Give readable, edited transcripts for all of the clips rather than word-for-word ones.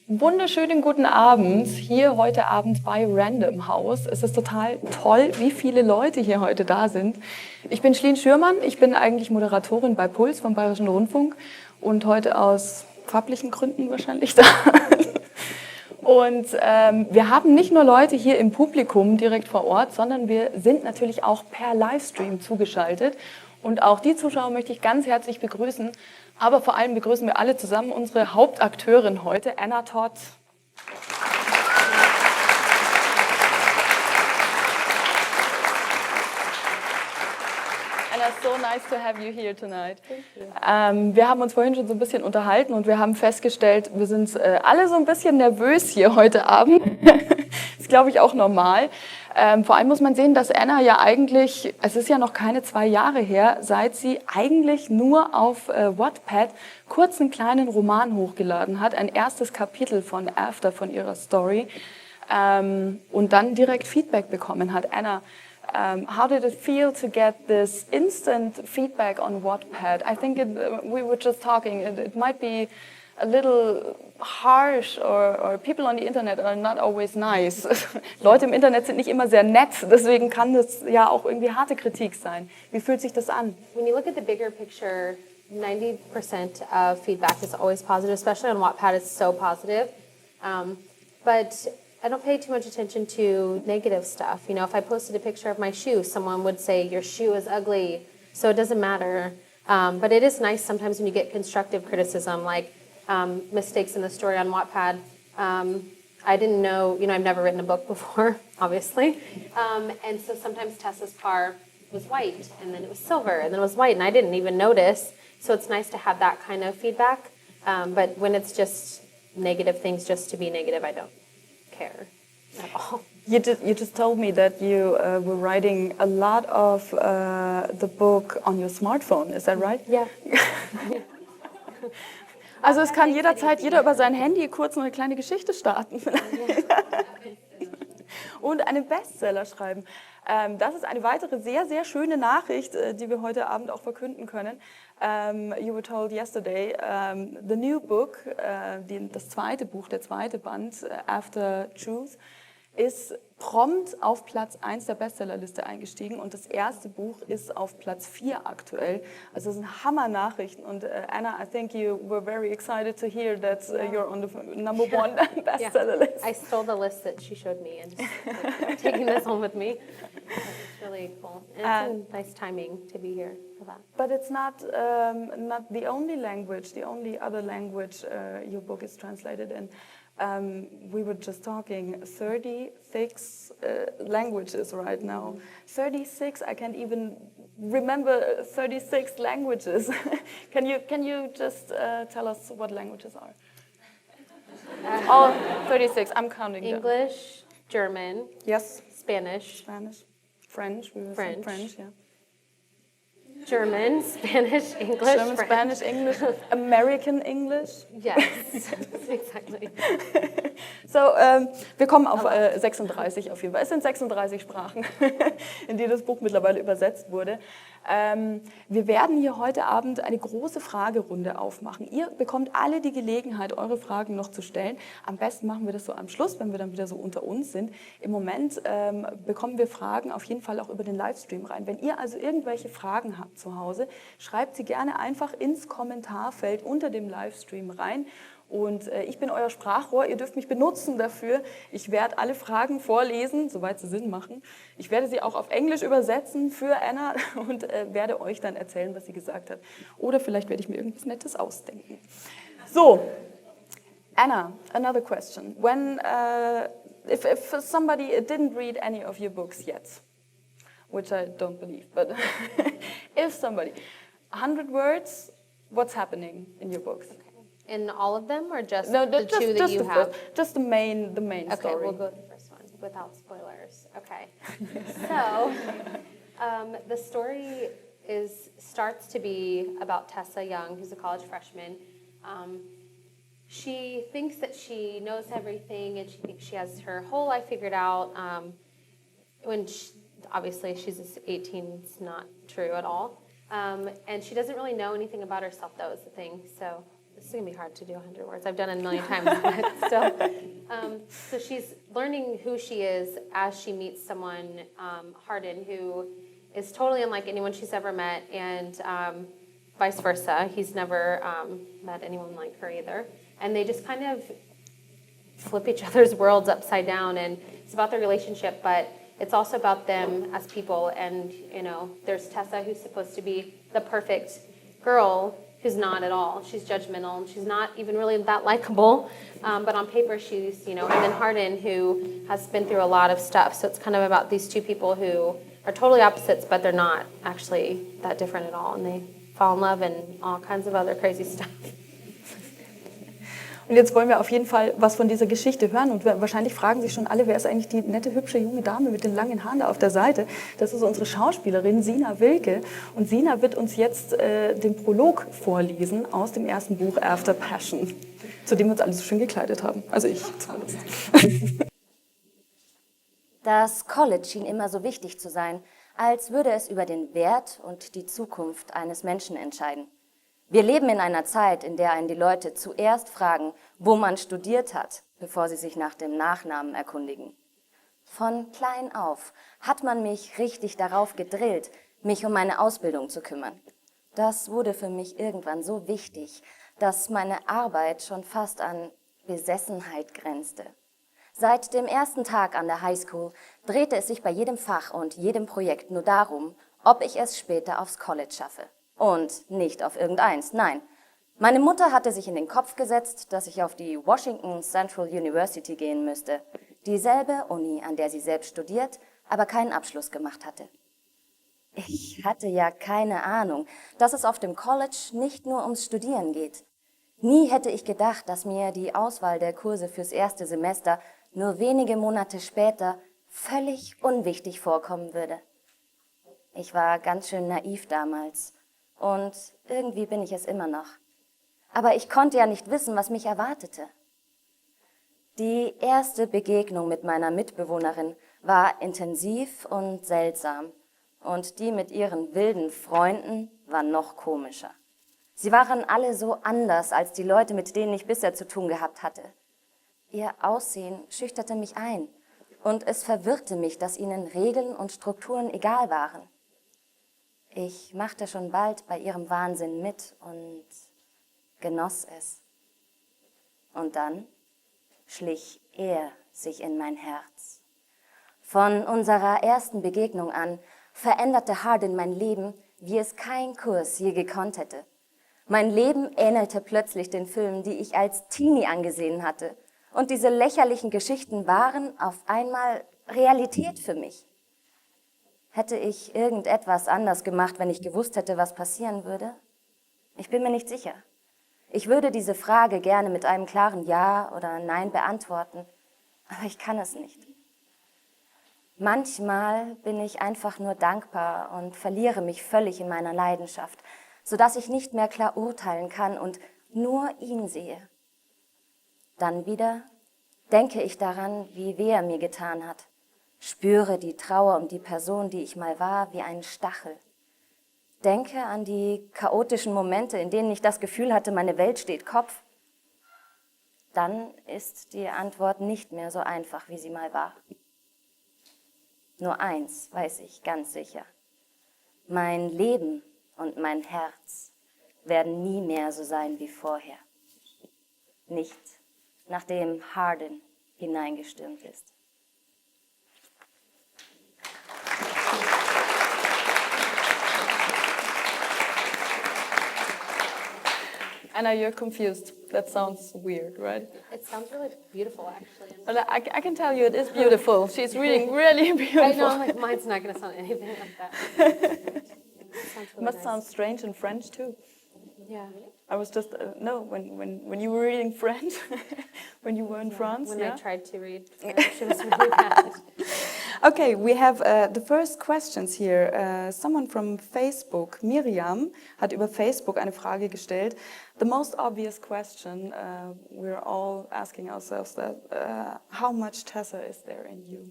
Wunderschönen guten Abend, hier heute Abend bei Random House. Es ist total toll, wie viele Leute hier heute da sind. Ich bin Schlien Schürmann, ich bin eigentlich Moderatorin bei Puls vom Bayerischen Rundfunk und heute aus fachlichen Gründen wahrscheinlich da. Und wir haben nicht nur Leute hier im Publikum direkt vor Ort, sondern wir sind natürlich auch per Livestream zugeschaltet. Und auch die Zuschauer möchte ich ganz herzlich begrüßen. Aber vor allem begrüßen wir alle zusammen unsere Hauptakteurin heute, Anna Todd. Anna, so nice to have you here tonight. Wir haben uns vorhin schon so ein bisschen unterhalten und wir haben festgestellt, wir sind alle so ein bisschen nervös hier heute Abend. Ist, glaube ich, auch normal. Vor allem muss man sehen, dass Anna ja eigentlich, es ist ja noch keine 2 Jahre her, seit sie eigentlich nur auf Wattpad kurz einen kleinen Roman hochgeladen hat, ein erstes Kapitel von After, von ihrer Story, und dann direkt Feedback bekommen hat. Anna, how did it feel to get this instant feedback on Wattpad? I think we were just talking, it might be a little harsh or people on the Internet are not always nice. Leute im Internet sind nicht immer sehr nett, deswegen kann das ja auch irgendwie harte Kritik sein. Wie fühlt sich das an? When you look at the bigger picture, 90% of feedback is always positive, especially on Wattpad, it's so positive. But I don't pay too much attention to negative stuff. You know, if I posted a picture of my shoe, someone would say, your shoe is ugly, so it doesn't matter. But it is nice sometimes when you get constructive criticism, like mistakes in the story on Wattpad. I didn't know, you know, I've never written a book before, obviously. And so sometimes Tessa's car was white, and then it was silver, and then it was white, and I didn't even notice. So it's nice to have that kind of feedback. But when it's just negative things just to be negative, I don't care at all. You just told me that you were writing a lot of the book on your smartphone, is that right? Yeah. Also es kann jederzeit jeder über sein Handy kurz eine kleine Geschichte starten und einen Bestseller schreiben. Das ist eine weitere sehr, sehr schöne Nachricht, die wir heute Abend auch verkünden können. You were told yesterday, the new book, das zweite Buch, der zweite Band, After Truth, ist prompt auf Platz 1 der Bestsellerliste eingestiegen und das erste Buch ist auf Platz 4 aktuell. Also das sind Hammer-Nachrichten und Anna, I think you were very excited to hear that you're on the #1 bestseller list. I stole the list that she showed me and just like, taking this home with me. It's really cool. And it's a nice timing to be here for that. But it's not the only language, the only other language your book is translated in. We were just talking 36 languages right now. 36, I can't even remember 36 languages. Can you just tell us what languages are? Oh, 36, I'm counting them. English, German, Yes. Spanish, French, we were saying French, yeah. German, Spanish, English, German, French. Spanish, English, American English. Yes, exactly. So, wir kommen auf 36 auf jeden Fall. Es sind 36 Sprachen, in die das Buch mittlerweile übersetzt wurde. Wir werden hier heute Abend eine große Fragerunde aufmachen. Ihr bekommt alle die Gelegenheit, eure Fragen noch zu stellen. Am besten machen wir das so am Schluss, wenn wir dann wieder so unter uns sind. Im Moment bekommen wir Fragen auf jeden Fall auch über den Livestream rein. Wenn ihr also irgendwelche Fragen habt zu Hause, schreibt sie gerne einfach ins Kommentarfeld unter dem Livestream rein. Und ich bin euer Sprachrohr, ihr dürft mich benutzen dafür. Ich werde alle Fragen vorlesen, soweit sie Sinn machen. Ich werde sie auch auf Englisch übersetzen für Anna und werde euch dann erzählen, was sie gesagt hat. Oder vielleicht werde ich mir irgendwas Nettes ausdenken. So, Anna, another question. When, if somebody didn't read any of your books yet, which I don't believe, but if somebody, 100 words, what's happening in your books? Okay. In all of them, or just No, the two that you have? Just the main Okay, story. we'll go to the first one without spoilers. Okay. So, the story starts to be about Tessa Young, who's a college freshman. She thinks that she knows everything, and she thinks she has her whole life figured out. obviously she's 18, it's not true at all. And she doesn't really know anything about herself, that was the thing. So this is going to be hard to do 100 words. I've done it a million times, but still. So she's learning who she is as she meets someone, Hardin, who is totally unlike anyone she's ever met, and vice versa. He's never met anyone like her either. And they just kind of flip each other's worlds upside down, and it's about their relationship, but it's also about them as people. And, you know, there's Tessa, who's supposed to be the perfect girl, who's not at all. She's judgmental, and she's not even really that likable, but on paper she's, you know, and then Hardin, who has been through a lot of stuff. So it's kind of about these two people who are totally opposites, but they're not actually that different at all, and they fall in love and all kinds of other crazy stuff. Und jetzt wollen wir auf jeden Fall was von dieser Geschichte hören. Und wahrscheinlich fragen sich schon alle, wer ist eigentlich die nette, hübsche junge Dame mit den langen Haaren da auf der Seite? Das ist unsere Schauspielerin Sina Wilke. Und Sina wird uns jetzt den Prolog vorlesen aus dem ersten Buch After Passion, zu dem wir uns alle so schön gekleidet haben. Also ich zumindest. Das College schien immer so wichtig zu sein, als würde es über den Wert und die Zukunft eines Menschen entscheiden. Wir leben in einer Zeit, in der einen die Leute zuerst fragen, wo man studiert hat, bevor sie sich nach dem Nachnamen erkundigen. Von klein auf hat man mich richtig darauf gedrillt, mich um meine Ausbildung zu kümmern. Das wurde für mich irgendwann so wichtig, dass meine Arbeit schon fast an Besessenheit grenzte. Seit dem ersten Tag an der Highschool drehte es sich bei jedem Fach und jedem Projekt nur darum, ob ich es später aufs College schaffe. Und nicht auf irgendeins, nein. Meine Mutter hatte sich in den Kopf gesetzt, dass ich auf die Washington Central University gehen müsste. Dieselbe Uni, an der sie selbst studiert, aber keinen Abschluss gemacht hatte. Ich hatte ja keine Ahnung, dass es auf dem College nicht nur ums Studieren geht. Nie hätte ich gedacht, dass mir die Auswahl der Kurse fürs erste Semester nur wenige Monate später völlig unwichtig vorkommen würde. Ich war ganz schön naiv damals. Und irgendwie bin ich es immer noch. Aber ich konnte ja nicht wissen, was mich erwartete. Die erste Begegnung mit meiner Mitbewohnerin war intensiv und seltsam. Und die mit ihren wilden Freunden war noch komischer. Sie waren alle so anders als die Leute, mit denen ich bisher zu tun gehabt hatte. Ihr Aussehen schüchterte mich ein. Und es verwirrte mich, dass ihnen Regeln und Strukturen egal waren. Ich machte schon bald bei ihrem Wahnsinn mit und genoss es. Und dann schlich er sich in mein Herz. Von unserer ersten Begegnung an veränderte Hardin mein Leben, wie es kein Kurs je gekonnt hätte. Mein Leben ähnelte plötzlich den Filmen, die ich als Teenie angesehen hatte. Und diese lächerlichen Geschichten waren auf einmal Realität für mich. Hätte ich irgendetwas anders gemacht, wenn ich gewusst hätte, was passieren würde? Ich bin mir nicht sicher. Ich würde diese Frage gerne mit einem klaren Ja oder Nein beantworten, aber ich kann es nicht. Manchmal bin ich einfach nur dankbar und verliere mich völlig in meiner Leidenschaft, sodass ich nicht mehr klar urteilen kann und nur ihn sehe. Dann wieder denke ich daran, wie weh er mir getan hat. Spüre die Trauer um die Person, die ich mal war, wie einen Stachel. Denke an die chaotischen Momente, in denen ich das Gefühl hatte, meine Welt steht Kopf. Dann ist die Antwort nicht mehr so einfach, wie sie mal war. Nur eins weiß ich ganz sicher. Mein Leben und mein Herz werden nie mehr so sein wie vorher. Nicht, nachdem Hardin hineingestürmt ist. Anna, you're confused. That sounds weird, right? It sounds really beautiful, actually. Well, I can tell you it is beautiful. She's reading really beautiful. I know, like, mine's not going to sound anything like that. It sounds really Must nice. sound strange in French too. Yeah. I was just no when you were reading French when you were in France. When Yeah. I tried to read French, it was really bad. Okay, we have the first questions here. Someone from Facebook, Miriam, hat über Facebook eine Frage gestellt. The most obvious question we're all asking ourselves that how much Tessa is there in you?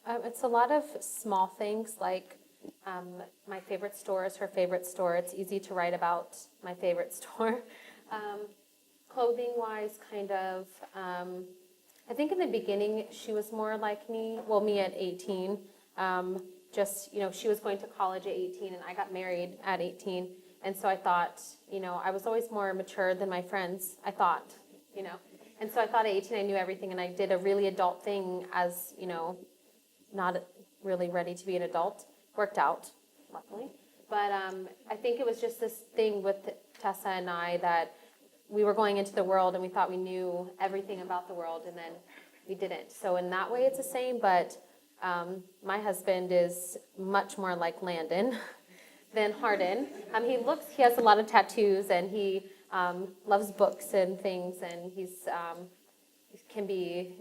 It's a lot of small things like my favorite store is her favorite store. It's easy to write about my favorite store. Clothing-wise, kind of, I think in the beginning she was more like me, well, me at 18. She was going to college at 18 and I got married at 18. And so I thought, I was always more mature than my friends, I thought, And so I thought at 18 I knew everything and I did a really adult thing as, not really ready to be an adult. Worked out, luckily. But I think it was just this thing with Tessa and I that we were going into the world and we thought we knew everything about the world and then we didn't. So in that way it's the same, but my husband is much more like Landon than Hardin. He has a lot of tattoos and he loves books and things and he can be,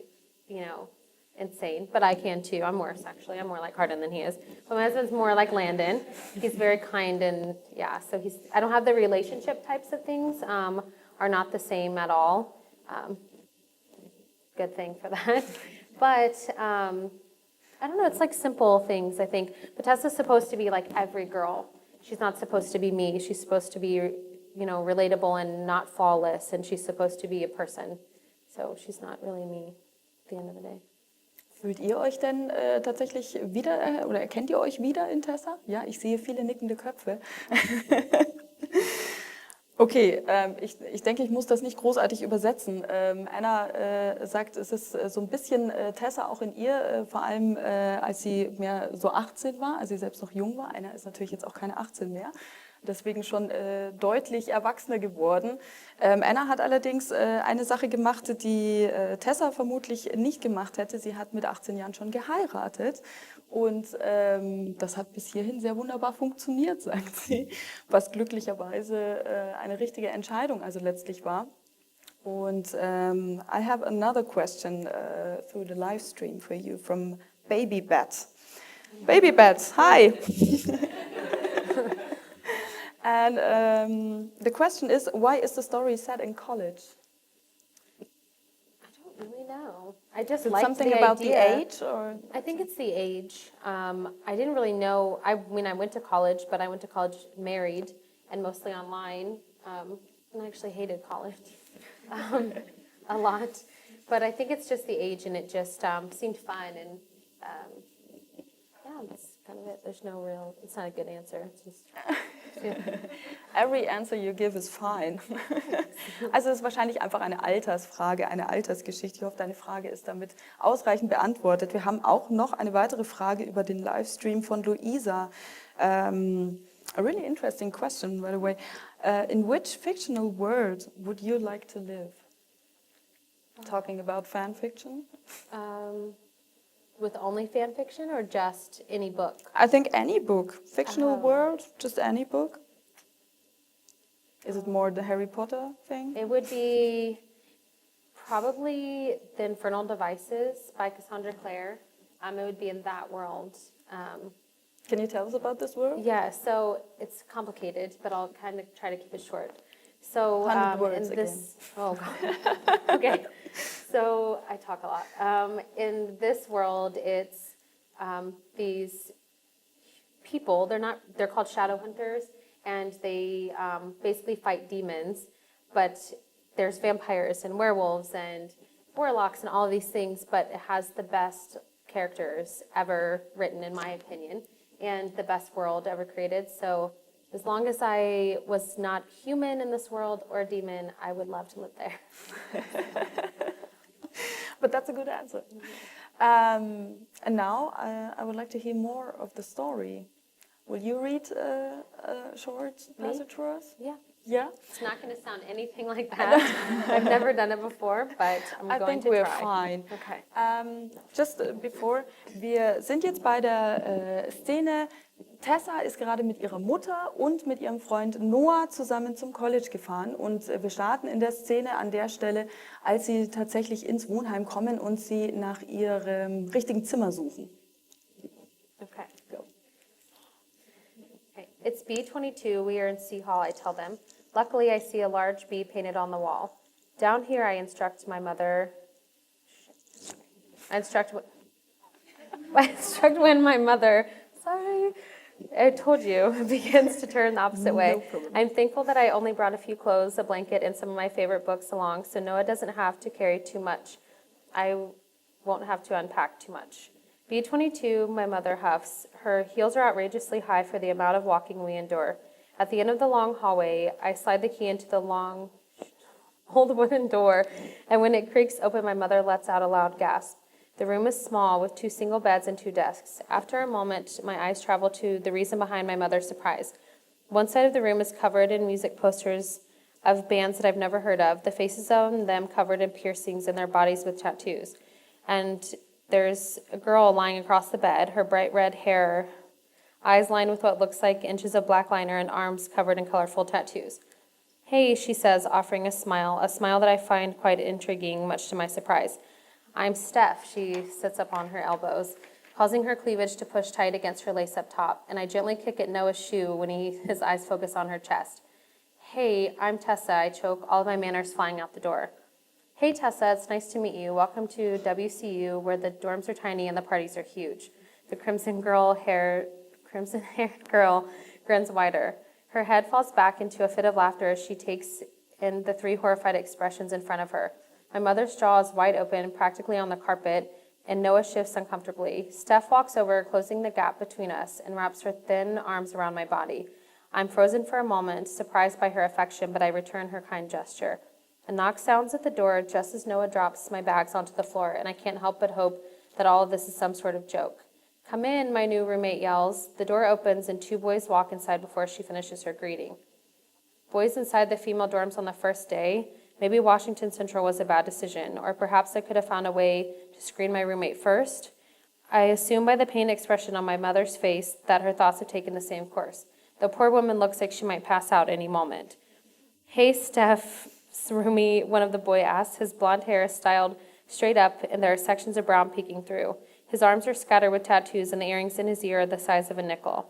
insane, but I can too. I'm worse, actually. I'm more like Hardin than he is. But my husband's more like Landon. He's very kind and, so I don't have the relationship types of things, are not the same at all. Good thing for that. But, I don't know, it's like simple things, I think. But Tessa's supposed to be like every girl. She's not supposed to be me. She's supposed to be, relatable and not flawless, and she's supposed to be a person. So she's not really me at the end of the day. Fühlt ihr euch denn tatsächlich wieder oder erkennt ihr euch wieder in Tessa? Ja, ich sehe viele nickende Köpfe. Okay, ich denke, ich muss das nicht großartig übersetzen. Anna sagt, es ist so ein bisschen Tessa auch in ihr, vor allem als sie mehr so 18 war, als sie selbst noch jung war. Anna ist natürlich jetzt auch keine 18 mehr. Deswegen schon deutlich erwachsener geworden. Anna hat allerdings eine Sache gemacht, die Tessa vermutlich nicht gemacht hätte. Sie hat mit 18 Jahren schon geheiratet und das hat bis hierhin sehr wunderbar funktioniert, sagt sie, was glücklicherweise eine richtige Entscheidung also letztlich war. Und I have another question through the live stream for you from Baby Bat. Baby Bat, hi! And the question is, why is the story set in college? I don't really know. I just Is it liked something the about idea. the age, or I think it's the age. I didn't really know. I went to college, but I went to college married and mostly online. And I actually hated college a lot. But I think it's just the age, and it just seemed fun. And that's kind of it. There's no real. It's not a good answer. It's just. Every answer you give is fine. Also es ist wahrscheinlich einfach eine Altersfrage, eine Altersgeschichte. Ich hoffe, deine Frage ist damit ausreichend beantwortet. Wir haben auch noch eine weitere Frage über den Livestream von Luisa. A really interesting question, by the way. In which fictional world would you like to live? Talking about fan fiction? With only fan fiction or just any book? I think any book. Fictional world, just any book. Is it more the Harry Potter thing? It would be probably The Infernal Devices by Cassandra Clare. It would be in that world. Can you tell us about this world? Yeah, so it's complicated, but I'll kind of try to keep it short. So 100 words in this, oh god, okay. So I talk a lot. In this world, it's these people. They're called shadow hunters, and they basically fight demons. But there's vampires and werewolves and warlocks and all of these things. But it has the best characters ever written, in my opinion, and the best world ever created. So as long as I was not human in this world or a demon, I would love to live there. But that's a good answer. And now I would like to hear more of the story. Will you read a short passage for us? Yeah. Yeah? It's not going to sound anything like that. I've never done it before, but I'm going to try. I think we're fine. Okay. Just before, wir sind jetzt bei der Szene. Tessa ist gerade mit ihrer Mutter und mit ihrem Freund Noah zusammen zum College gefahren und wir starten in der Szene an der Stelle, als sie tatsächlich ins Wohnheim kommen und sie nach ihrem richtigen Zimmer suchen. Okay. Go. Okay. It's B22. We are in C Hall, I tell them. Luckily, I see a large B painted on the wall. Down here, I instruct my mother. I instruct what? I shrugged when my mother, sorry, I told you, begins to turn the opposite way. I'm thankful that I only brought a few clothes, a blanket, and some of my favorite books along, so Noah doesn't have to carry too much. I won't have to unpack too much. B22, my mother huffs. Her heels are outrageously high for the amount of walking we endure. At the end of the long hallway, I slide the key into the long, old wooden door, and when it creaks open, my mother lets out a loud gasp. The room is small, with 2 single beds and 2 desks. After a moment, my eyes travel to the reason behind my mother's surprise. One side of the room is covered in music posters of bands that I've never heard of, the faces on them covered in piercings and their bodies with tattoos. And there's a girl lying across the bed, her bright red hair, eyes lined with what looks like inches of black liner, and arms covered in colorful tattoos. Hey, she says, offering a smile that I find quite intriguing, much to my surprise. I'm Steph. She sits up on her elbows, causing her cleavage to push tight against her lace-up top, and I gently kick at Noah's shoe when his eyes focus on her chest. Hey, I'm Tessa, I choke, all of my manners flying out the door. Hey, Tessa, it's nice to meet you. Welcome to WCU, where the dorms are tiny and the parties are huge. The crimson-haired girl grins wider. Her head falls back into a fit of laughter as she takes in the 3 horrified expressions in front of her. My mother's jaw is wide open, practically on the carpet, and Noah shifts uncomfortably. Steph walks over, closing the gap between us, and wraps her thin arms around my body. I'm frozen for a moment, surprised by her affection, but I return her kind gesture. A knock sounds at the door just as Noah drops my bags onto the floor, and I can't help but hope that all of this is some sort of joke. Come in, my new roommate yells. The door opens, and 2 boys walk inside before she finishes her greeting. Boys inside the female dorms on the first day. Maybe Washington Central was a bad decision, or perhaps I could have found a way to screen my roommate first. I assume by the pained expression on my mother's face that her thoughts have taken the same course. The poor woman looks like she might pass out any moment. Hey, Steph, roomie, one of the boys asks. His blonde hair is styled straight up, and there are sections of brown peeking through. His arms are scattered with tattoos, and the earrings in his ear are the size of a nickel.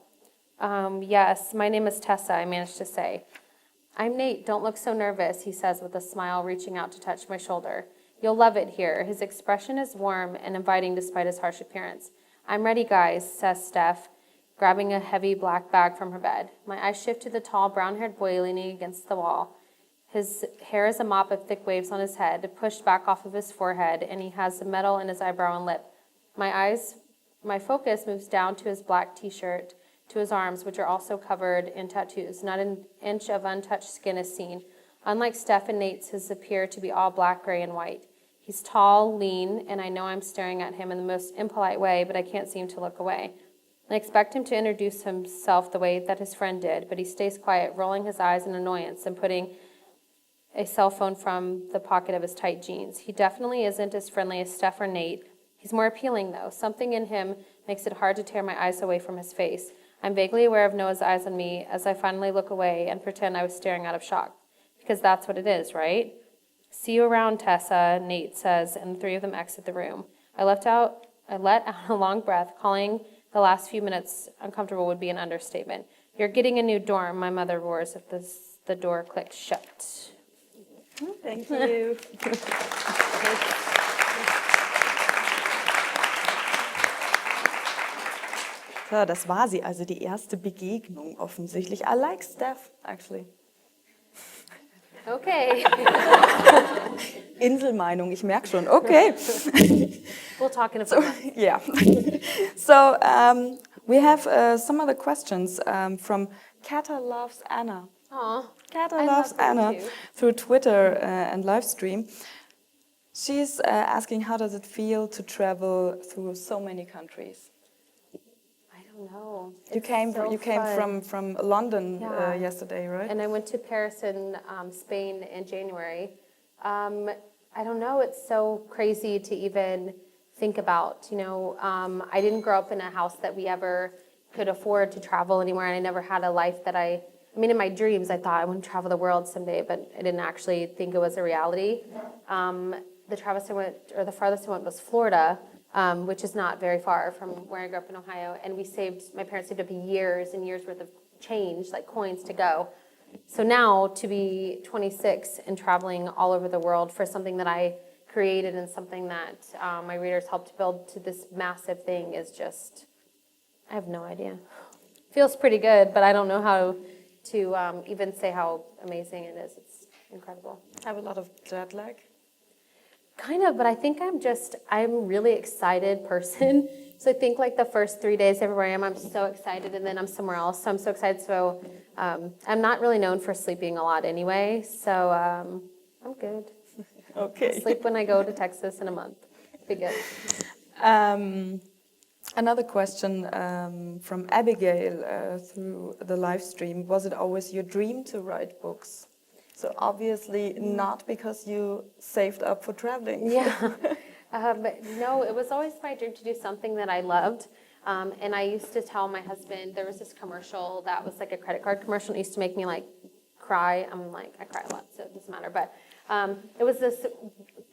Yes, my name is Tessa, I managed to say. I'm Nate, don't look so nervous, he says with a smile, reaching out to touch my shoulder. You'll love it here. His expression is warm and inviting despite his harsh appearance. I'm ready, guys, says Steph, grabbing a heavy black bag from her bed. My eyes shift to the tall, brown-haired boy leaning against the wall. His hair is a mop of thick waves on his head, pushed back off of his forehead, and he has the metal in his eyebrow and lip. My focus moves down to his black t-shirt, to his arms, which are also covered in tattoos. Not an inch of untouched skin is seen. Unlike Steph and Nate's, his appear to be all black, gray, and white. He's tall, lean, and I know I'm staring at him in the most impolite way, but I can't seem to look away. I expect him to introduce himself the way that his friend did, but he stays quiet, rolling his eyes in annoyance and putting a cell phone from the pocket of his tight jeans. He definitely isn't as friendly as Steph or Nate. He's more appealing, though. Something in him makes it hard to tear my eyes away from his face. I'm vaguely aware of Noah's eyes on me as I finally look away and pretend I was staring out of shock. Because that's what it is, right? See you around, Tessa, Nate says, and the 3 of them exit the room. I let out a long breath. Calling the last few minutes uncomfortable would be an understatement. You're getting a new dorm, my mother roars as the door clicks shut. Thank you. So, das war sie, also die erste Begegnung offensichtlich. I like Steph, actually. Okay. Inselmeinung, ich merke schon. Okay. We'll talk in a bit. Yeah. So, we have some other questions from Kata Loves Anna. Aw, Kata I loves love them Anna too. through Twitter and live stream. She's asking, how does it feel to travel through so many countries? I don't know. You It's came so you came fun. from London Yeah. yesterday, right? And I went to Paris and Spain in January. I don't know, it's so crazy to even think about. I didn't grow up in a house that we ever could afford to travel anywhere, and I never had a life that I mean, in my dreams, I thought I would travel the world someday, but I didn't actually think it was a reality. The farthest I went was Florida, which is not very far from where I grew up in Ohio, and my parents saved up years and years worth of change, like coins, to go. So now, to be 26 and traveling all over the world for something that I created and something that my readers helped build to this massive thing is just, I have no idea. Feels pretty good, but I don't know how to even say how amazing it is. It's incredible. Have a lot of jet lag. Kind of, but I think I'm a really excited person. So I think like the first 3 days everywhere I am, I'm so excited, and then I'm somewhere else. So I'm so excited. So I'm not really known for sleeping a lot anyway. So I'm good. Okay. I'll sleep when I go to Texas in a month. Be good. Another question from Abigail through the live stream. Was it always your dream to write books? So obviously not because you saved up for traveling. Yeah. No, it was always my dream to do something that I loved. And I used to tell my husband, there was this commercial that was like a credit card commercial, and it used to make me like cry. I cry a lot, so it doesn't matter. But it was this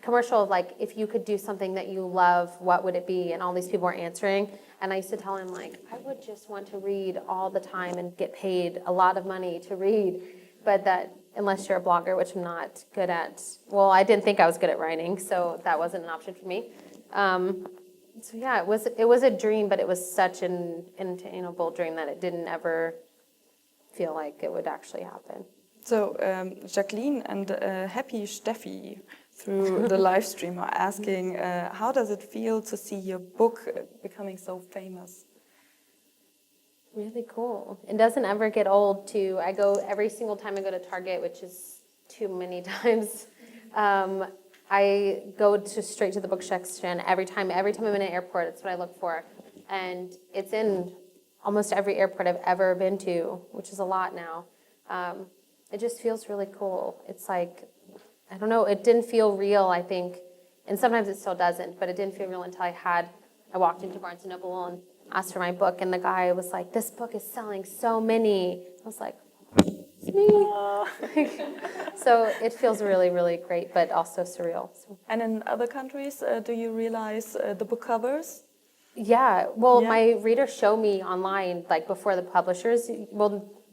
commercial of like, if you could do something that you love, what would it be? And all these people were answering. And I used to tell him, like, I would just want to read all the time and get paid a lot of money to read. But that, unless you're a blogger, which I'm not good at, well, I didn't think I was good at writing, so that wasn't an option for me. So yeah, it was a dream, but it was such an unattainable dream that it didn't ever feel like it would actually happen. So Jacqueline and Happy Steffi through the live stream are asking, how does it feel to see your book becoming so famous? Really cool. It doesn't ever get old to, I go every single time I go to Target, which is too many times. I go straight to the book section every time I'm in an airport. It's what I look for. And it's in almost every airport I've ever been to, which is a lot now. It just feels really cool. It's like, I don't know, it didn't feel real, I think. And sometimes it still doesn't, but it didn't feel real until I walked into Barnes & Noble and asked for my book, and the guy was like, this book is selling so many. I was like, it's me. So it feels really, really great, but also surreal. So. And in other countries, do you realize the book covers? Yeah, well, my readers show me online, like before the publishers,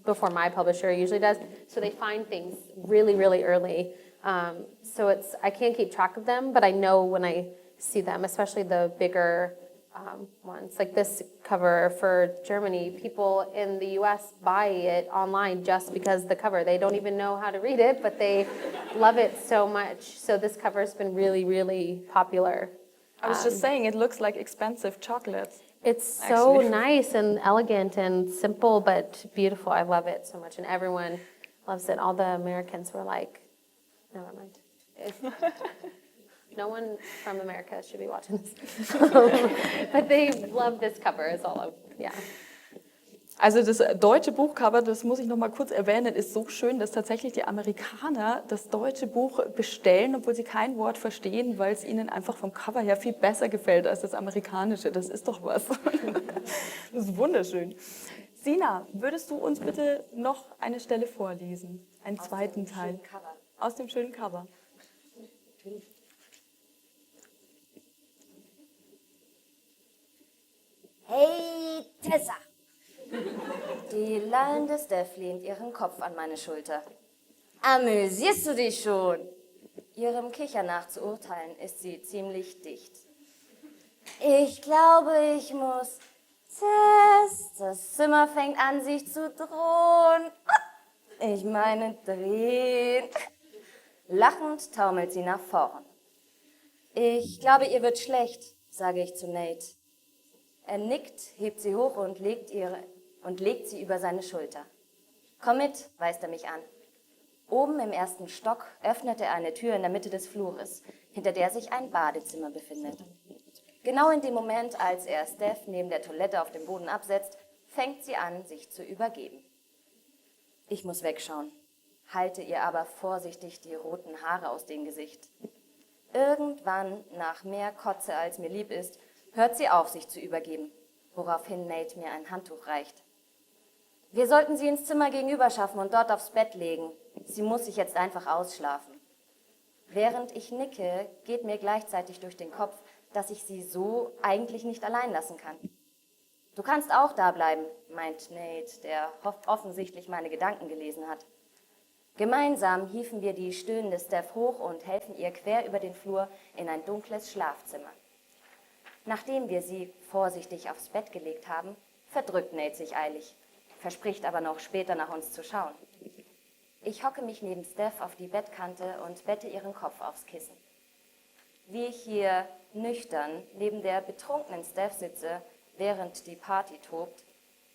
before my publisher usually does, so they find things really, really early. So I can't keep track of them, but I know when I see them, especially the bigger ones. Like this cover for Germany, people in the US buy it online just because the cover. They don't even know how to read it, but they love it so much. So this cover has been really, really popular. I was just saying, it looks like expensive chocolate. It's so nice and elegant and simple, but beautiful. I love it so much, and everyone loves it. All the Americans were like, never mind. No one from America should be watching this. But they love this cover, is all. Yeah. Also das deutsche Buchcover, das muss ich noch mal kurz erwähnen, ist so schön, dass tatsächlich die Amerikaner das deutsche Buch bestellen, obwohl sie kein Wort verstehen, weil es ihnen einfach vom Cover her viel besser gefällt als das amerikanische. Das ist doch was. Das ist wunderschön. Sina, würdest du uns bitte noch eine Stelle vorlesen? Einen zweiten Teil. Aus dem schönen Cover. Hey, Tessa! Die lallende Steph lehnt ihren Kopf an meine Schulter. Amüsierst du dich schon? Ihrem Kichern nach zu urteilen, ist sie ziemlich dicht. Ich glaube, ich muss. Tess, das Zimmer fängt an, sich zu drohen. Ich meine, drehen. Lachend taumelt sie nach vorn. Ich glaube, ihr wird schlecht, sage ich zu Nate. Er nickt, hebt sie hoch und legt sie über seine Schulter. Komm mit, weist er mich an. Oben im ersten Stock öffnet er eine Tür in der Mitte des Flures, hinter der sich ein Badezimmer befindet. Genau in dem Moment, als er Steph neben der Toilette auf dem Boden absetzt, fängt sie an, sich zu übergeben. Ich muss wegschauen, halte ihr aber vorsichtig die roten Haare aus dem Gesicht. Irgendwann, nach mehr Kotze als mir lieb ist, hört sie auf, sich zu übergeben, woraufhin Nate mir ein Handtuch reicht. Wir sollten sie ins Zimmer gegenüber schaffen und dort aufs Bett legen. Sie muss sich jetzt einfach ausschlafen. Während ich nicke, geht mir gleichzeitig durch den Kopf, dass ich sie so eigentlich nicht allein lassen kann. Du kannst auch da bleiben, meint Nate, der offensichtlich meine Gedanken gelesen hat. Gemeinsam hieven wir die stöhnende Steph hoch und helfen ihr quer über den Flur in ein dunkles Schlafzimmer. Nachdem wir sie vorsichtig aufs Bett gelegt haben, verdrückt Nate sich eilig, verspricht aber noch später nach uns zu schauen. Ich hocke mich neben Steph auf die Bettkante und bette ihren Kopf aufs Kissen. Wie ich hier nüchtern neben der betrunkenen Steph sitze, während die Party tobt,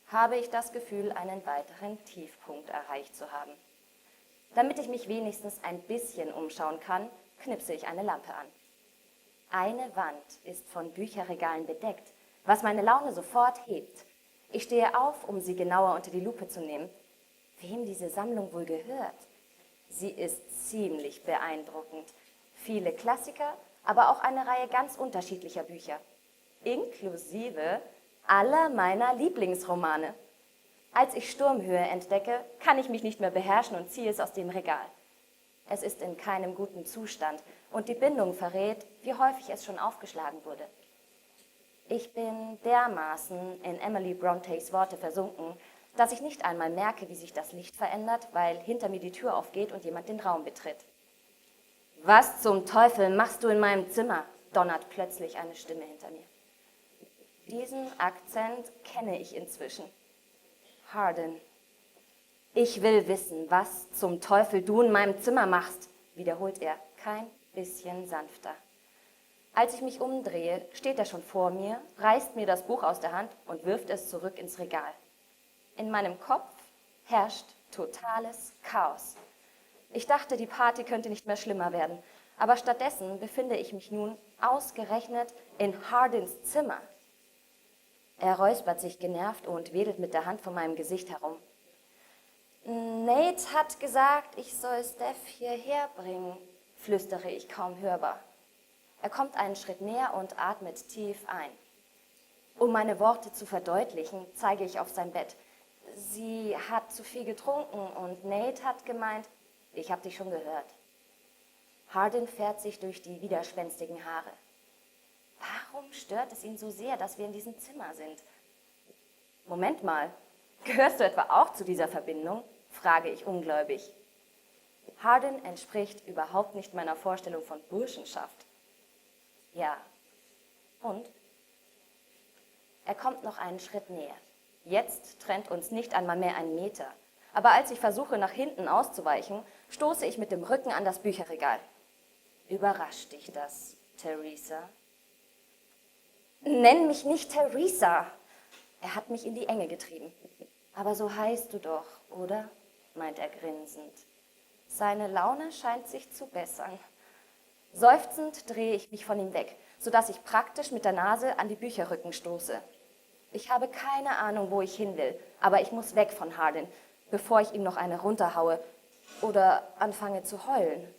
habe ich das Gefühl, einen weiteren Tiefpunkt erreicht zu haben. Damit ich mich wenigstens ein bisschen umschauen kann, knipse ich eine Lampe an. Eine Wand ist von Bücherregalen bedeckt, was meine Laune sofort hebt. Ich stehe auf, um sie genauer unter die Lupe zu nehmen. Wem diese Sammlung wohl gehört? Sie ist ziemlich beeindruckend. Viele Klassiker, aber auch eine Reihe ganz unterschiedlicher Bücher. Inklusive aller meiner Lieblingsromane. Als ich Sturmhöhe entdecke, kann ich mich nicht mehr beherrschen und ziehe es aus dem Regal. Es ist in keinem guten Zustand und die Bindung verrät, wie häufig es schon aufgeschlagen wurde. Ich bin dermaßen in Emily Brontes Worte versunken, dass ich nicht einmal merke, wie sich das Licht verändert, weil hinter mir die Tür aufgeht und jemand den Raum betritt. »Was zum Teufel machst du in meinem Zimmer?« donnert plötzlich eine Stimme hinter mir. Diesen Akzent kenne ich inzwischen. Hardin. »Ich will wissen, was zum Teufel du in meinem Zimmer machst«, wiederholt er, kein bisschen sanfter. Als ich mich umdrehe, steht er schon vor mir, reißt mir das Buch aus der Hand und wirft es zurück ins Regal. In meinem Kopf herrscht totales Chaos. Ich dachte, die Party könnte nicht mehr schlimmer werden, aber stattdessen befinde ich mich nun ausgerechnet in Hardins Zimmer. Er räuspert sich genervt und wedelt mit der Hand vor meinem Gesicht herum. »Nate hat gesagt, ich soll Steph hierher bringen«, flüstere ich kaum hörbar. Er kommt einen Schritt näher und atmet tief ein. Um meine Worte zu verdeutlichen, zeige ich auf sein Bett. Sie hat zu viel getrunken und Nate hat gemeint, ich habe dich schon gehört. Hardin fährt sich durch die widerspenstigen Haare. Warum stört es ihn so sehr, dass wir in diesem Zimmer sind? Moment mal, gehörst du etwa auch zu dieser Verbindung? Frage ich ungläubig. Hardin entspricht überhaupt nicht meiner Vorstellung von Burschenschaft. Ja. Und? Er kommt noch einen Schritt näher. Jetzt trennt uns nicht einmal mehr ein Meter. Aber als ich versuche, nach hinten auszuweichen, stoße ich mit dem Rücken an das Bücherregal. Überrascht dich das, Theresa? Nenn mich nicht Theresa! Er hat mich in die Enge getrieben. Aber so heißt du doch, oder? Meint er grinsend. Seine Laune scheint sich zu bessern. Seufzend drehe ich mich von ihm weg, sodass ich praktisch mit der Nase an die Bücherrücken stoße. Ich habe keine Ahnung, wo ich hin will, aber ich muss weg von Hardin, bevor ich ihm noch eine runterhaue oder anfange zu heulen.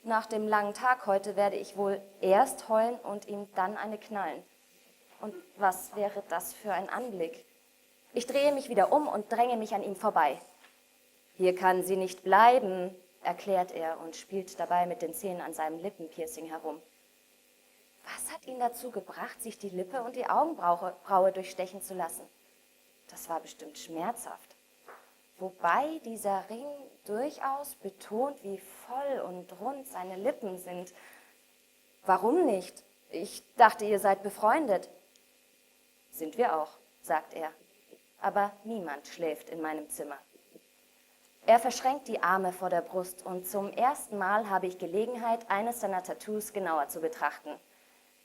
Nach dem langen Tag heute werde ich wohl erst heulen und ihm dann eine knallen. Und was wäre das für ein Anblick? Ich drehe mich wieder um und dränge mich an ihm vorbei. Hier kann sie nicht bleiben, erklärt er und spielt dabei mit den Zähnen an seinem Lippenpiercing herum. Was hat ihn dazu gebracht, sich die Lippe und die Augenbraue durchstechen zu lassen? Das war bestimmt schmerzhaft. Wobei dieser Ring durchaus betont, wie voll und rund seine Lippen sind. Warum nicht? Ich dachte, ihr seid befreundet. Sind wir auch, sagt er. Aber niemand schläft in meinem Zimmer. Er verschränkt die Arme vor der Brust und zum ersten Mal habe ich Gelegenheit, eines seiner Tattoos genauer zu betrachten.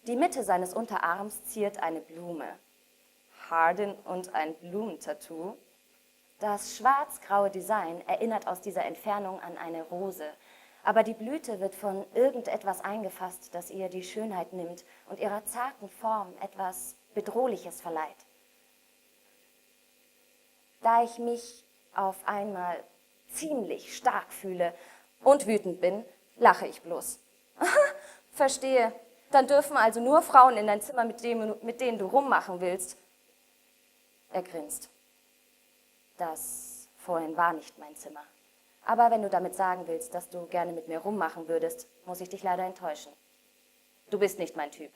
Die Mitte seines Unterarms ziert eine Blume. Hardin und ein Blumentattoo. Das schwarz-graue Design erinnert aus dieser Entfernung an eine Rose, aber die Blüte wird von irgendetwas eingefasst, das ihr die Schönheit nimmt und ihrer zarten Form etwas Bedrohliches verleiht. Da ich mich auf einmal ziemlich stark fühle und wütend bin, lache ich bloß. Verstehe, dann dürfen also nur Frauen in dein Zimmer, mit denen du rummachen willst. Er grinst. Das vorhin war nicht mein Zimmer. Aber wenn du damit sagen willst, dass du gerne mit mir rummachen würdest, muss ich dich leider enttäuschen. Du bist nicht mein Typ.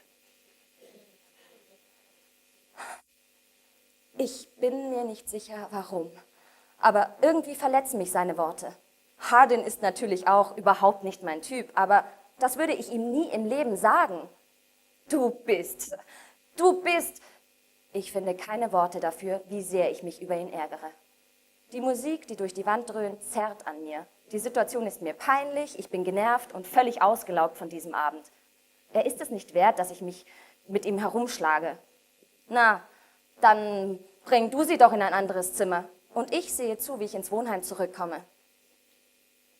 Ich bin mir nicht sicher, warum. Aber irgendwie verletzen mich seine Worte. Hardin ist natürlich auch überhaupt nicht mein Typ, aber das würde ich ihm nie im Leben sagen. Du bist. Ich finde keine Worte dafür, wie sehr ich mich über ihn ärgere. Die Musik, die durch die Wand dröhnt, zerrt an mir. Die Situation ist mir peinlich, ich bin genervt und völlig ausgelaugt von diesem Abend. Er ist es nicht wert, dass ich mich mit ihm herumschlage. Na, dann bring du sie doch in ein anderes Zimmer und ich sehe zu, wie ich ins Wohnheim zurückkomme.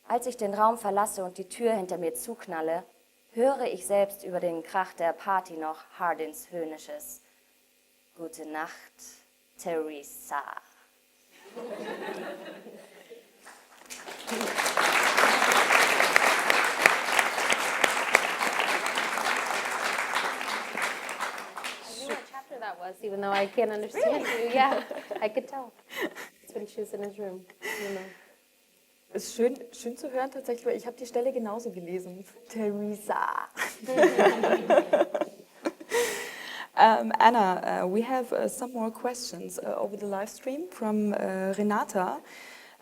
Als ich den Raum verlasse und die Tür hinter mir zuknalle, höre ich selbst über den Krach der Party noch Hardins höhnisches Gute Nacht, Theresa. That was, even though I can't understand you. Yeah, I could tell. That's when she was in his room. You know. Ist schön zu hören tatsächlich, weil ich habe die Stelle genauso gelesen. Theresa. Anna, we have some more questions over the live stream from Renata.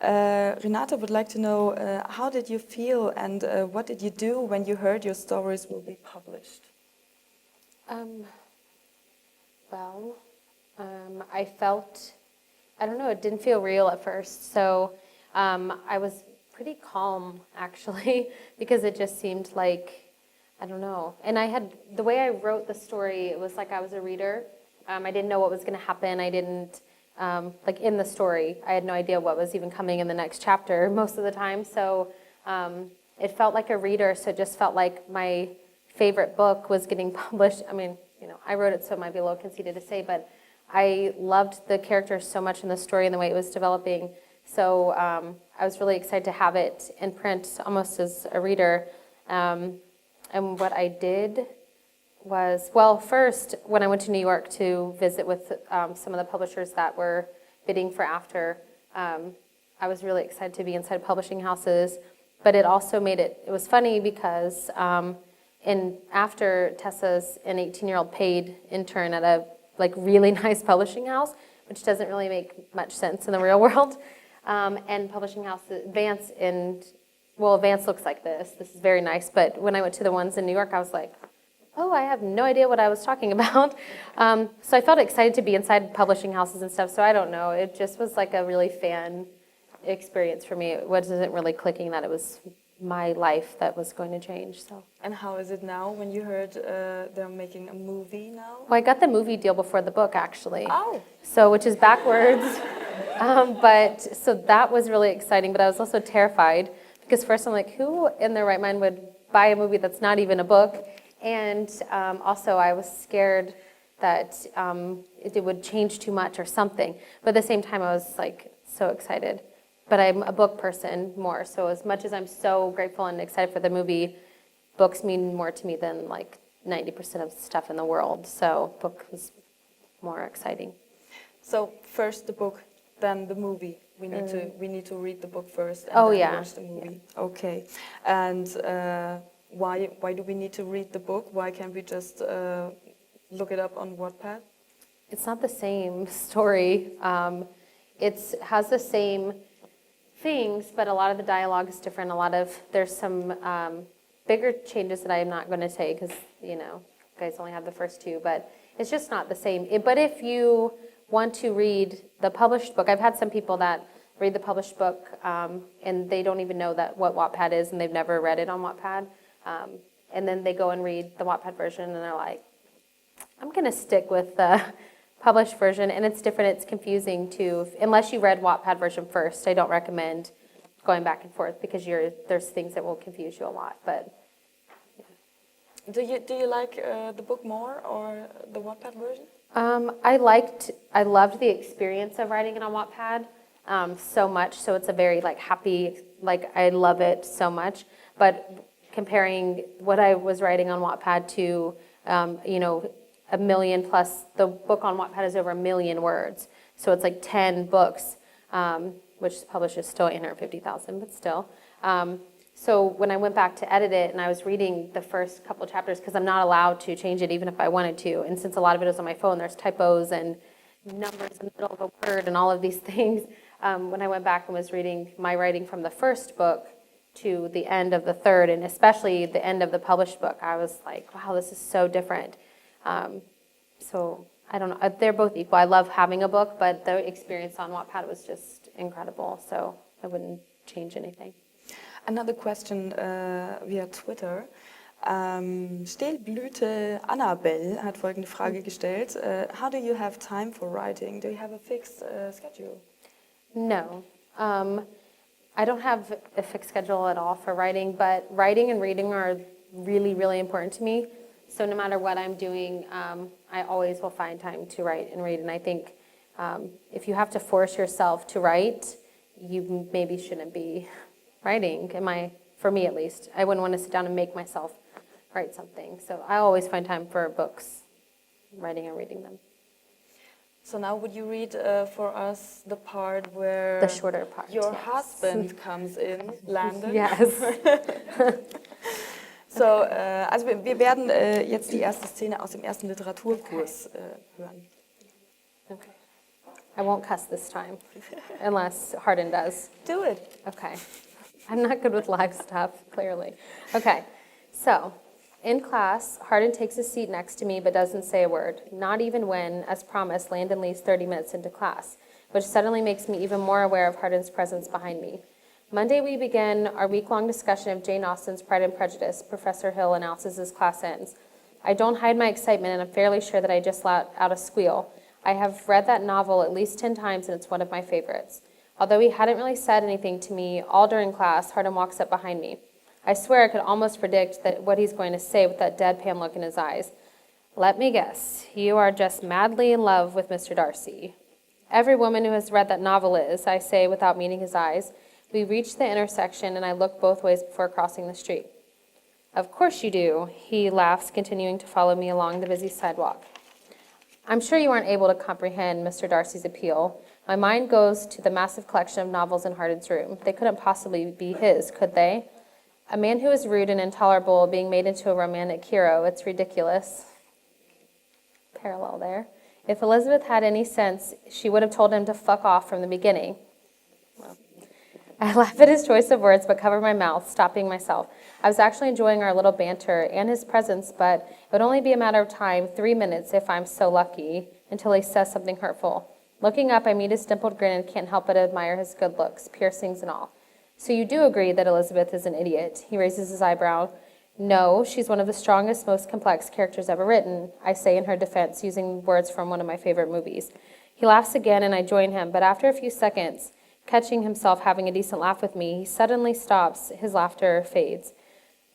Renata would like to know how did you feel and what did you do when you heard your stories will be published? Well, I felt, I don't know, it didn't feel real at first. So I was pretty calm, actually, because it just seemed like, I don't know. And the way I wrote the story, it was like I was a reader. I didn't know what was going to happen. I didn't, like in the story, I had no idea what was even coming in the next chapter most of the time. So it felt like a reader, so it just felt like my favorite book was getting published. I mean, you know, I wrote it, so it might be a little conceited to say, but I loved the characters so much in the story and the way it was developing. So I was really excited to have it in print almost as a reader. And what I did was, well, first, when I went to New York to visit with some of the publishers that were bidding for AFTER, I was really excited to be inside publishing houses. But it also made it was funny because after Tessa's an 18-year-old paid intern at a really nice publishing house, which doesn't really make much sense in the real world. And publishing house, Vance looks like this. This is very nice. But when I went to the ones in New York, I was like, oh, I have no idea what I was talking about. So I felt excited to be inside publishing houses and stuff. So I don't know. It just was like a really fan experience for me. It wasn't really clicking that it was my life that was going to change. So. And how is it now when you heard they're making a movie now? Well, I got the movie deal before the book, actually. Oh. So, which is backwards. So that was really exciting, but I was also terrified because first I'm like, who in their right mind would buy a movie that's not even a book? And also I was scared that it would change too much or something. But at the same time, I was like so excited. But I'm a book person more, so as much as I'm so grateful and excited for the movie, books mean more to me than like 90% of stuff in the world. So book was more exciting. So first the book, then the movie. We need to read the book first and then watch the movie. Yeah. Okay. And why do we need to read the book? Why can't we just look it up on Wattpad? It's not the same story. It has the same things, but a lot of the dialogue is different. There's some bigger changes that I'm not going to say because, you guys only have the first two, but it's just not the same. But if you want to read the published book, I've had some people that read the published book and they don't even know what Wattpad is and they've never read it on Wattpad. And then they go and read the Wattpad version and they're like, I'm going to stick with the published version, and it's different. It's confusing too. Unless you read Wattpad version first, I don't recommend going back and forth because there's things that will confuse you a lot. But yeah. Do you like the book more or the Wattpad version? I loved the experience of writing it on Wattpad so much. So it's a very happy, I love it so much. But comparing what I was writing on Wattpad to 1 million plus, the book on Wattpad is over 1 million words. So it's 10 books, which publishes still 850,000, but still. So when I went back to edit it and I was reading the first couple of chapters, because I'm not allowed to change it even if I wanted to, and since a lot of it is on my phone, there's typos and numbers in the middle of a word and all of these things, when I went back and was reading my writing from the first book to the end of the third, and especially the end of the published book, I was like, wow, this is so different. So I don't know, they're both equal. I love having a book, but the experience on Wattpad was just incredible, so I wouldn't change anything. Another question via Twitter. Stehlblüte Annabelle hat folgende Frage gestellt. How do you have time for writing? Do you have a fixed schedule? No. I don't have a fixed schedule at all for writing, but writing and reading are really, really important to me. So no matter what I'm doing, I always will find time to write and read. And I think if you have to force yourself to write, you maybe shouldn't be writing. For me at least, I wouldn't want to sit down and make myself write something. So I always find time for books, writing and reading them. So now would you read for us the part where The shorter part, your yes. husband comes in, Landon? Yes. So, also wir werden jetzt die erste Szene aus dem ersten Literaturkurs hören. Okay. I won't cuss this time, unless Hardin does. Do it. Okay. I'm not good with live stuff, clearly. Okay. So, in class, Hardin takes a seat next to me but doesn't say a word, not even when, as promised, Landon leaves 30 minutes into class, which suddenly makes me even more aware of Hardin's presence behind me. Monday, we begin our week-long discussion of Jane Austen's Pride and Prejudice. Professor Hill announces as class ends. I don't hide my excitement, and I'm fairly sure that I just let out a squeal. I have read that novel at least 10 times, and it's one of my favorites. Although he hadn't really said anything to me all during class, Hardin walks up behind me. I swear I could almost predict what he's going to say with that deadpan look in his eyes. Let me guess, you are just madly in love with Mr. Darcy. Every woman who has read that novel is, I say without meeting his eyes. We reach the intersection, and I look both ways before crossing the street. Of course you do, he laughs, continuing to follow me along the busy sidewalk. I'm sure you aren't able to comprehend Mr. Darcy's appeal. My mind goes to the massive collection of novels in Hardin's room. They couldn't possibly be his, could they? A man who is rude and intolerable being made into a romantic hero, it's ridiculous. Parallel there. If Elizabeth had any sense, she would have told him to fuck off from the beginning. Well, I laugh at his choice of words, but cover my mouth, stopping myself. I was actually enjoying our little banter and his presence, but it would only be a matter of time, 3 minutes if I'm so lucky, until he says something hurtful. Looking up, I meet his dimpled grin and can't help but admire his good looks, piercings and all. So you do agree that Elizabeth is an idiot? He raises his eyebrow. No, she's one of the strongest, most complex characters ever written, I say in her defense, using words from one of my favorite movies. He laughs again, and I join him, but after a few seconds, catching himself having a decent laugh with me, he suddenly stops, his laughter fades.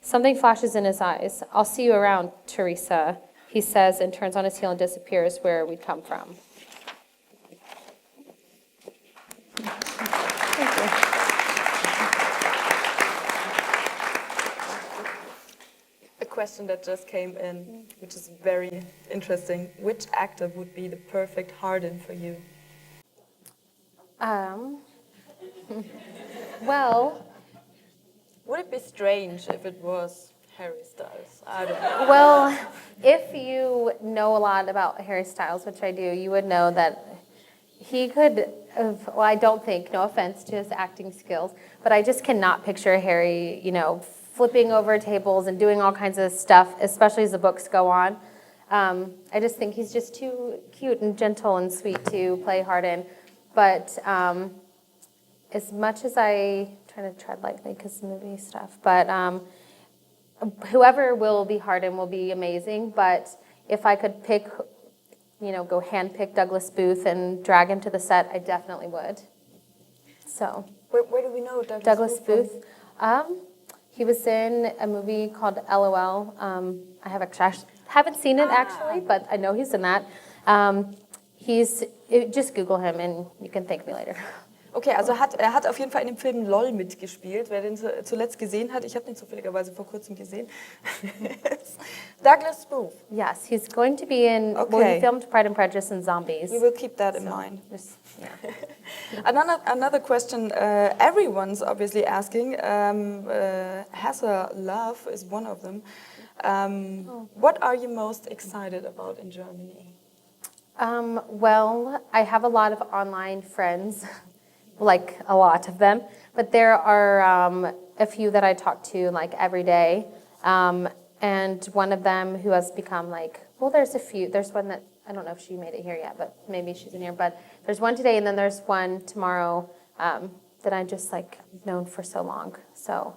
Something flashes in his eyes. I'll see you around, Teresa, he says, and turns on his heel and disappears where we'd come from. Thank you. A question that just came in, which is very interesting. Which actor would be the perfect Hardin for you? Well, Would it be strange if it was Harry Styles? I don't know. well, if you know a lot about Harry Styles, which I do, you would know that he could have, well, I don't think, no offense to his acting skills, but I just cannot picture Harry, flipping over tables and doing all kinds of stuff, especially as the books go on. I just think he's just too cute and gentle and sweet to play Hardin. But as much as I try to tread lightly because movie stuff, but whoever will be Hardin will be amazing. But if I could pick, go handpick Douglas Booth and drag him to the set, I definitely would. So Where do we know Douglas Booth? He was in a movie called LOL. I haven't seen it actually, but I know he's in that. Just Google him and you can thank me later. Okay, also er hat auf jeden Fall in dem Film LOL mitgespielt. Wer den zuletzt gesehen hat, ich habe den zufälligerweise vor kurzem gesehen. Douglas Booth. Yes, he's going to be in, he filmed Pride and Prejudice and Zombies. We will keep that in mind. Another question everyone's obviously asking, Hesse Love is one of them. What are you most excited about in Germany? Well, I have a lot of online friends like a lot of them, but there are a few that I talk to like every day. And one of them who has become like, well, there's a few. There's one that, I don't know if she made it here yet, but maybe she's in here. But there's one today, and then there's one tomorrow that I just like known for so long. So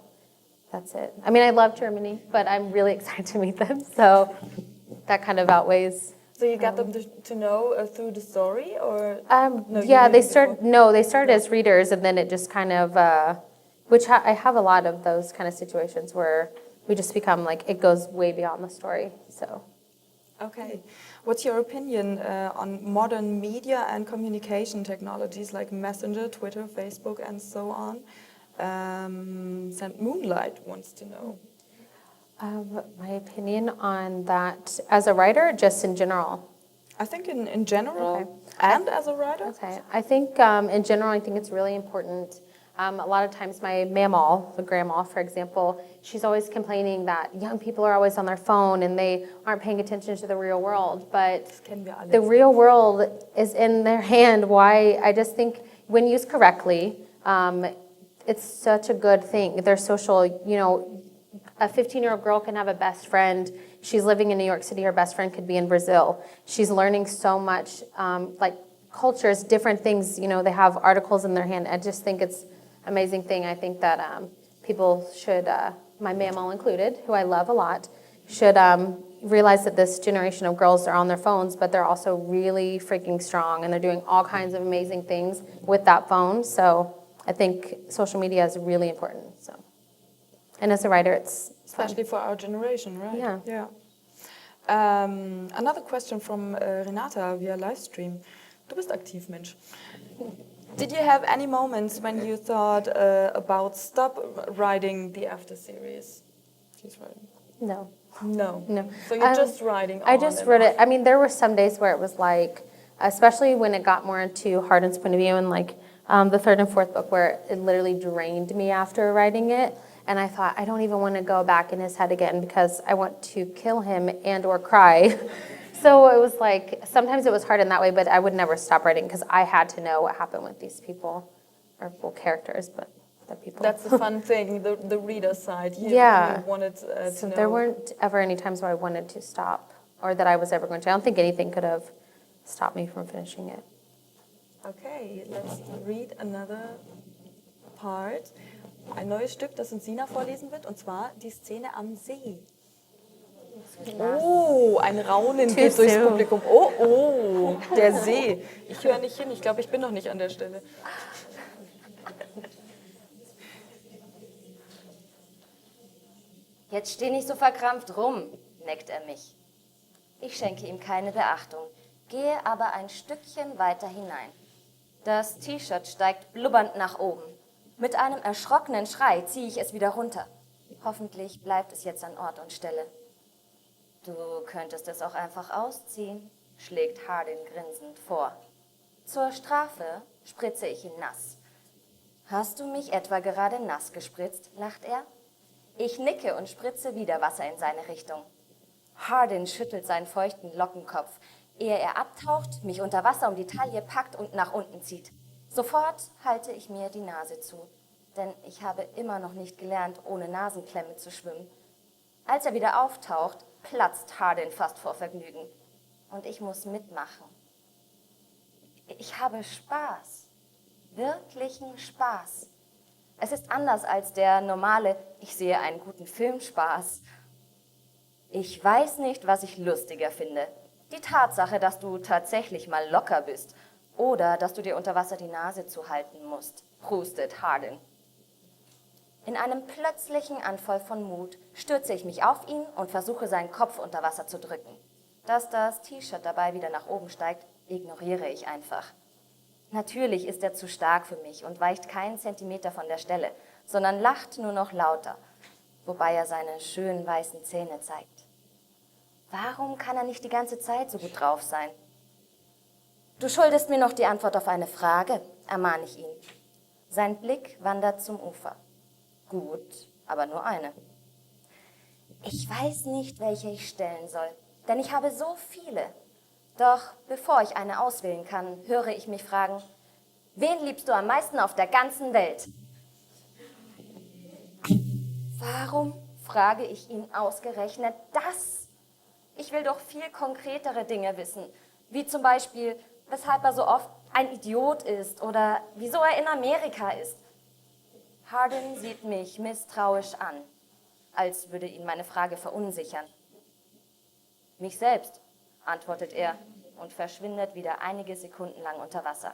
that's it. I mean, I love Germany, but I'm really excited to meet them. So that kind of outweighs. So you got them to know through the story, or no, Yeah, they started as readers, and then it just kind of, I have a lot of those kind of situations where we just become like, it goes way beyond the story. So. Okay. What's your opinion on modern media and communication technologies like Messenger, Twitter, Facebook, and so on? Moonlight wants to know. My opinion on that as a writer, just in general? I think in general, Okay. and as a writer. Okay. I think in general, I think it's really important. A lot of times my mamaw, the grandma, for example, she's always complaining that young people are always on their phone and they aren't paying attention to the real world. But the real world is in their hand. Why? I just think when used correctly, it's such a good thing. They're social, a 15-year-old girl can have a best friend. She's living in New York City. Her best friend could be in Brazil. She's learning so much, like cultures, different things. They have articles in their hand. I just think it's an amazing thing. I think that people should, my mamaw included, who I love a lot, should realize that this generation of girls are on their phones, but they're also really freaking strong, and they're doing all kinds of amazing things with that phone. So I think social media is really important. So. And as a writer, it's especially for our generation, right? Yeah. Another question from Renata via live stream. Du bist aktiv, Mensch. Did you have any moments when you thought about stop writing the After series? She's writing. No. No. So you're just writing on I just wrote it. I mean, there were some days where it was like, especially when it got more into Hardin's point of view, and like the third and fourth book, where it literally drained me after writing it. And I thought, I don't even want to go back in his head again because I want to kill him and or cry. So it was like, sometimes it was hard in that way, but I would never stop writing because I had to know what happened with these people, or well, characters, but the people. That's the fun thing, the reader side. You wanted to so know. there weren't ever any times where I wanted to stop, or that I was ever going to. I don't think anything could have stopped me from finishing it. Okay, let's read another part. Ein neues Stück, das uns Sina vorlesen wird, und zwar die Szene am See. Oh, ein Raunen geht durchs Publikum. Oh, der See. Ich höre nicht hin, ich glaube, ich bin noch nicht an der Stelle. Jetzt steh nicht so verkrampft rum, neckt er mich. Ich schenke ihm keine Beachtung, gehe aber ein Stückchen weiter hinein. Das T-Shirt steigt blubbernd nach oben. Mit einem erschrockenen Schrei ziehe ich es wieder runter. Hoffentlich bleibt es jetzt an Ort und Stelle. Du könntest es auch einfach ausziehen, schlägt Hardin grinsend vor. Zur Strafe spritze ich ihn nass. Hast du mich etwa gerade nass gespritzt, lacht er. Ich nicke und spritze wieder Wasser in seine Richtung. Hardin schüttelt seinen feuchten Lockenkopf, ehe er abtaucht, mich unter Wasser um die Taille packt und nach unten zieht. Sofort halte ich mir die Nase zu, denn ich habe immer noch nicht gelernt, ohne Nasenklemme zu schwimmen. Als er wieder auftaucht, platzt Hardin fast vor Vergnügen. Und ich muss mitmachen. Ich habe Spaß. Wirklichen Spaß. Es ist anders als der normale, ich sehe einen guten Film Spaß. Ich weiß nicht, was ich lustiger finde. Die Tatsache, dass du tatsächlich mal locker bist oder dass du dir unter Wasser die Nase zuhalten musst, prustet Hardin. In einem plötzlichen Anfall von Mut stürze ich mich auf ihn und versuche, seinen Kopf unter Wasser zu drücken. Dass das T-Shirt dabei wieder nach oben steigt, ignoriere ich einfach. Natürlich ist er zu stark für mich und weicht keinen Zentimeter von der Stelle, sondern lacht nur noch lauter, wobei er seine schönen weißen Zähne zeigt. Warum kann er nicht die ganze Zeit so gut drauf sein? Du schuldest mir noch die Antwort auf eine Frage, ermahne ich ihn. Sein Blick wandert zum Ufer. Gut, aber nur eine. Ich weiß nicht, welche ich stellen soll, denn ich habe so viele. Doch bevor ich eine auswählen kann, höre ich mich fragen, Wen liebst du am meisten auf der ganzen Welt? Warum frage ich ihn ausgerechnet das? Ich will doch viel konkretere Dinge wissen, wie zum Beispiel, weshalb er so oft ein Idiot ist oder wieso er in Amerika ist. Hardin sieht mich misstrauisch an, als würde ihn meine Frage verunsichern. Mich selbst, antwortet er und verschwindet wieder einige Sekunden lang unter Wasser.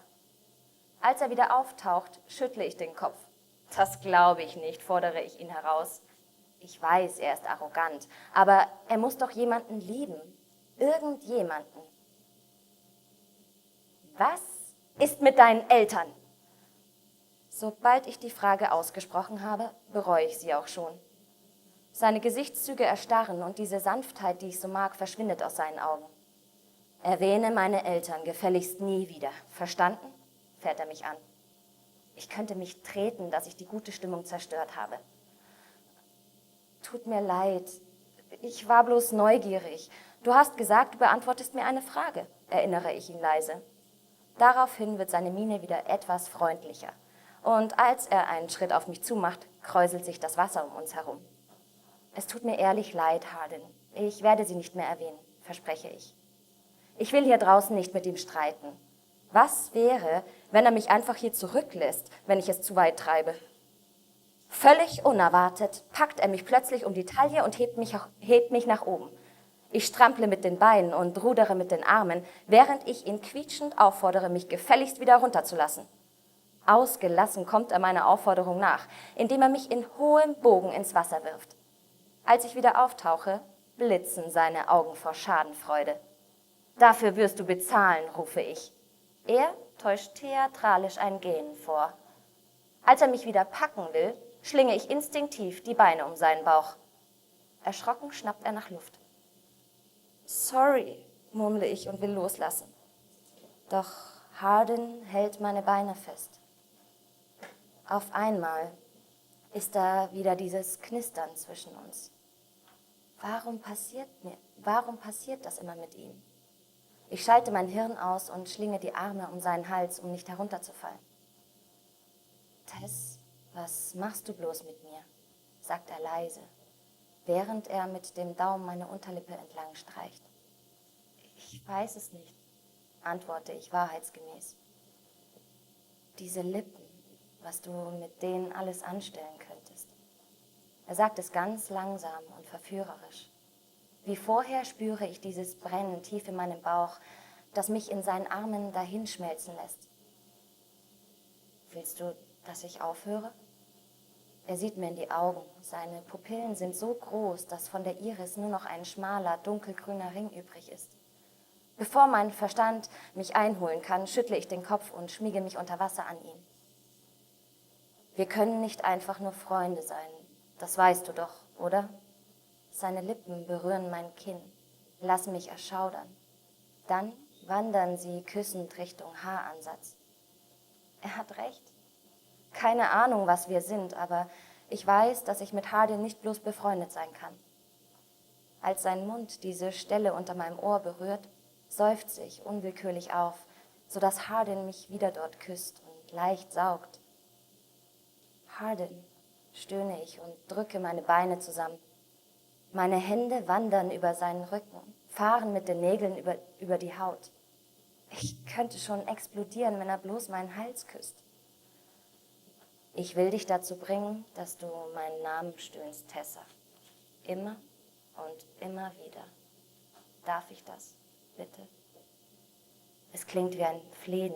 Als er wieder auftaucht, schüttle ich den Kopf. Das glaube ich nicht, fordere ich ihn heraus. Ich weiß, er ist arrogant, aber er muss doch jemanden lieben. Irgendjemanden. Was ist mit deinen Eltern? Sobald ich die Frage ausgesprochen habe, bereue ich sie auch schon. Seine Gesichtszüge erstarren und diese Sanftheit, die ich so mag, verschwindet aus seinen Augen. Erwähne meine Eltern gefälligst nie wieder. Verstanden? Fährt er mich an. Ich könnte mich treten, dass ich die gute Stimmung zerstört habe. Tut mir leid. Ich war bloß neugierig. Du hast gesagt, du beantwortest mir eine Frage, erinnere ich ihn leise. Daraufhin wird seine Miene wieder etwas freundlicher. Und als er einen Schritt auf mich zumacht, kräuselt sich das Wasser um uns herum. Es tut mir ehrlich leid, Hardin. Ich werde sie nicht mehr erwähnen, verspreche ich. Ich will hier draußen nicht mit ihm streiten. Was wäre, wenn er mich einfach hier zurücklässt, wenn ich es zu weit treibe? Völlig unerwartet packt er mich plötzlich um die Taille und hebt mich nach oben. Ich strample mit den Beinen und rudere mit den Armen, während ich ihn quietschend auffordere, mich gefälligst wieder runterzulassen. Ausgelassen kommt er meiner Aufforderung nach, indem er mich in hohem Bogen ins Wasser wirft. Als ich wieder auftauche, blitzen seine Augen vor Schadenfreude. Dafür wirst du bezahlen, rufe ich. Er täuscht theatralisch ein Gähnen vor. Als er mich wieder packen will, schlinge ich instinktiv die Beine um seinen Bauch. Erschrocken schnappt er nach Luft. Sorry, murmle ich und will loslassen. Doch Hardin hält meine Beine fest. Auf einmal ist da wieder dieses Knistern zwischen uns. Warum passiert das immer mit ihm? Ich schalte mein Hirn aus und schlinge die Arme um seinen Hals, um nicht herunterzufallen. Tess, was machst du bloß mit mir? Sagt er leise, während er mit dem Daumen meine Unterlippe entlang streicht. Ich weiß es nicht, antworte ich wahrheitsgemäß. Diese Lippen, was du mit denen alles anstellen könntest. Er sagt es ganz langsam und verführerisch. Wie vorher spüre ich dieses Brennen tief in meinem Bauch, das mich in seinen Armen dahinschmelzen lässt. Willst du, dass ich aufhöre? Er sieht mir in die Augen. Seine Pupillen sind so groß, dass von der Iris nur noch ein schmaler, dunkelgrüner Ring übrig ist. Bevor mein Verstand mich einholen kann, schüttle ich den Kopf und schmiege mich unter Wasser an ihn. Wir können nicht einfach nur Freunde sein. Das weißt du doch, oder? Seine Lippen berühren mein Kinn, lassen mich erschaudern. Dann wandern sie küssend Richtung Haaransatz. Er hat recht. Keine Ahnung, was wir sind, aber ich weiß, dass ich mit Hardin nicht bloß befreundet sein kann. Als sein Mund diese Stelle unter meinem Ohr berührt, seufze ich unwillkürlich auf, sodass Hardin mich wieder dort küsst und leicht saugt. Hardin, stöhne ich und drücke meine Beine zusammen. Meine Hände wandern über seinen Rücken, fahren mit den Nägeln über die Haut. Ich könnte schon explodieren, wenn er bloß meinen Hals küsst. Ich will dich dazu bringen, dass du meinen Namen stöhnst, Tessa. Immer und immer wieder. Darf ich das, bitte? Es klingt wie ein Flehen.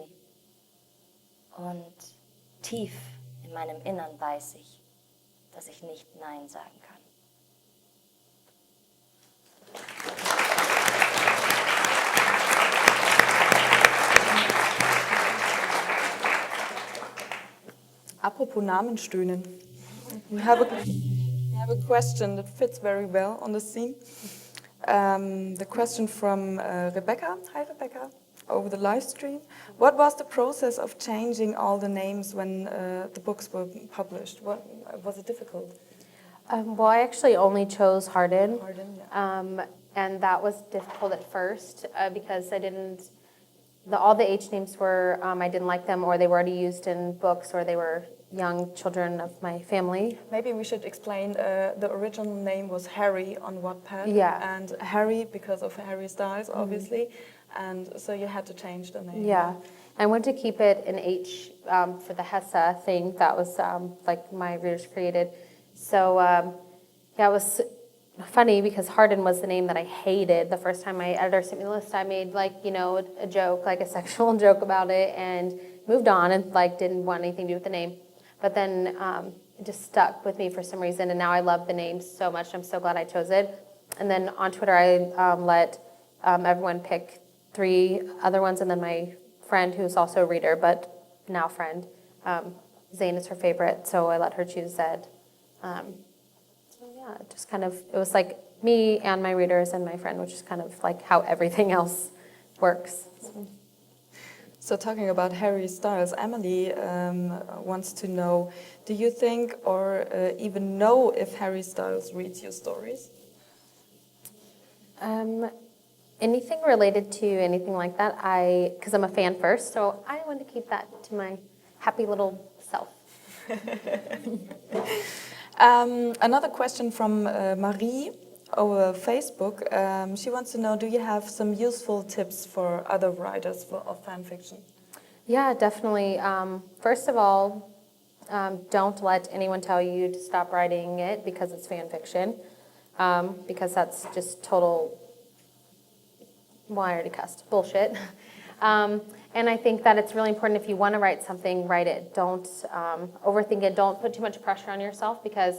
Und tief in meinem Innern weiß ich, dass ich nicht Nein sagen kann. Apropos Namen stöhnen. We have a question that fits very well on the scene. The question from Rebecca. Hi, Rebecca. Over the live stream. What was the process of changing all the names when the books were published? Was it difficult? Well, I actually only chose Hardin. Hardin, yeah. And that was difficult at first because I didn't all the H names were, I didn't like them, or they were already used in books, or they were young children of my family. Maybe we should explain, the original name was Harry on Wattpad. Yeah. And Harry because of Harry Styles, obviously. And so you had to change the name. Yeah. I wanted to keep it an H for the Hessa thing that was like my readers created. So yeah, it was funny because Hardin was the name that I hated. The first time my editor sent me the list, I made like, you know, a joke, like a sexual joke about it, and moved on and like didn't want anything to do with the name. But then it just stuck with me for some reason, and now I love the name so much. I'm so glad I chose it. And then on Twitter, I let everyone pick 3 other ones, and then my friend, who's also a reader, but now friend, Zane is her favorite, so I let her choose Zed. So yeah, it just kind of, it was like me and my readers and my friend, which is kind of like how everything else works. So talking about Harry Styles, Emily wants to know, do you think or even know if Harry Styles reads your stories? Anything related to anything like that, because I'm a fan first, so I want to keep that to my happy little self. Another question from Marie over Facebook. She wants to know, do you have some useful tips for other writers of fan fiction? Yeah, definitely. First of all, don't let anyone tell you to stop writing it because it's fan fiction, because that's just total, well, I already cussed, bullshit. And I think that it's really important, if you want to write something, write it. Don't overthink it. Don't put too much pressure on yourself, because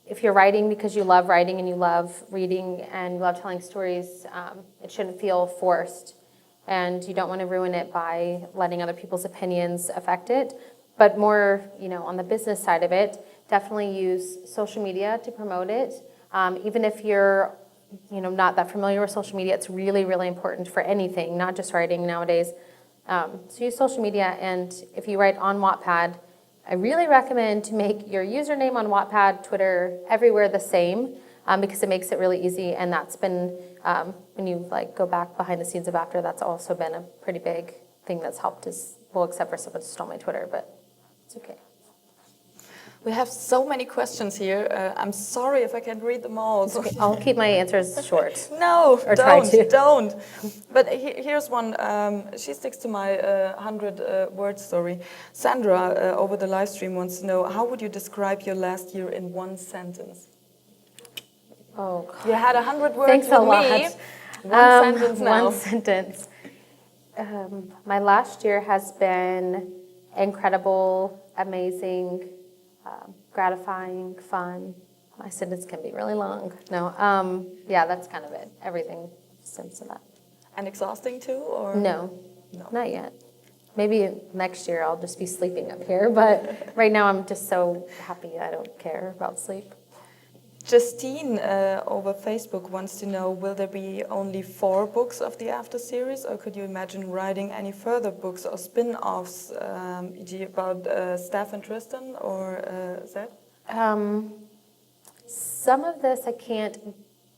if you're writing because you love writing and you love reading and you love telling stories, it shouldn't feel forced. And you don't want to ruin it by letting other people's opinions affect it. But more, you know, on the business side of it, definitely use social media to promote it. Even if you're, you know, not that familiar with social media, it's really, really important for anything, not just writing nowadays. So use social media, and if you write on Wattpad, I really recommend to make your username on Wattpad, Twitter, everywhere the same, because it makes it really easy. And that's been, when you like go back behind the scenes of After, that's also been a pretty big thing that's helped us, well, except for someone stole my Twitter, but it's okay. We have so many questions here. I'm sorry if I can't read them all. Okay. I'll keep my answers short. No, Or try to. don't. But here's one. She sticks to my 100-word story. Sandra, over the live stream, wants to know, how would you describe your last year in one sentence? Oh, God. You had 100 words Thanks with a lot. me. One sentence now. One sentence. My last year has been incredible, amazing, gratifying, fun. My sentence can be really long. No, yeah, that's kind of it. Everything since that. And exhausting too, or? No, not yet. Maybe next year I'll just be sleeping up here, but right now I'm just so happy I don't care about sleep. Justine over Facebook wants to know, will there be only 4 books of the After series, or could you imagine writing any further books or spin-offs, e.g. about Steph and Tristan or Zed? Some of this I can't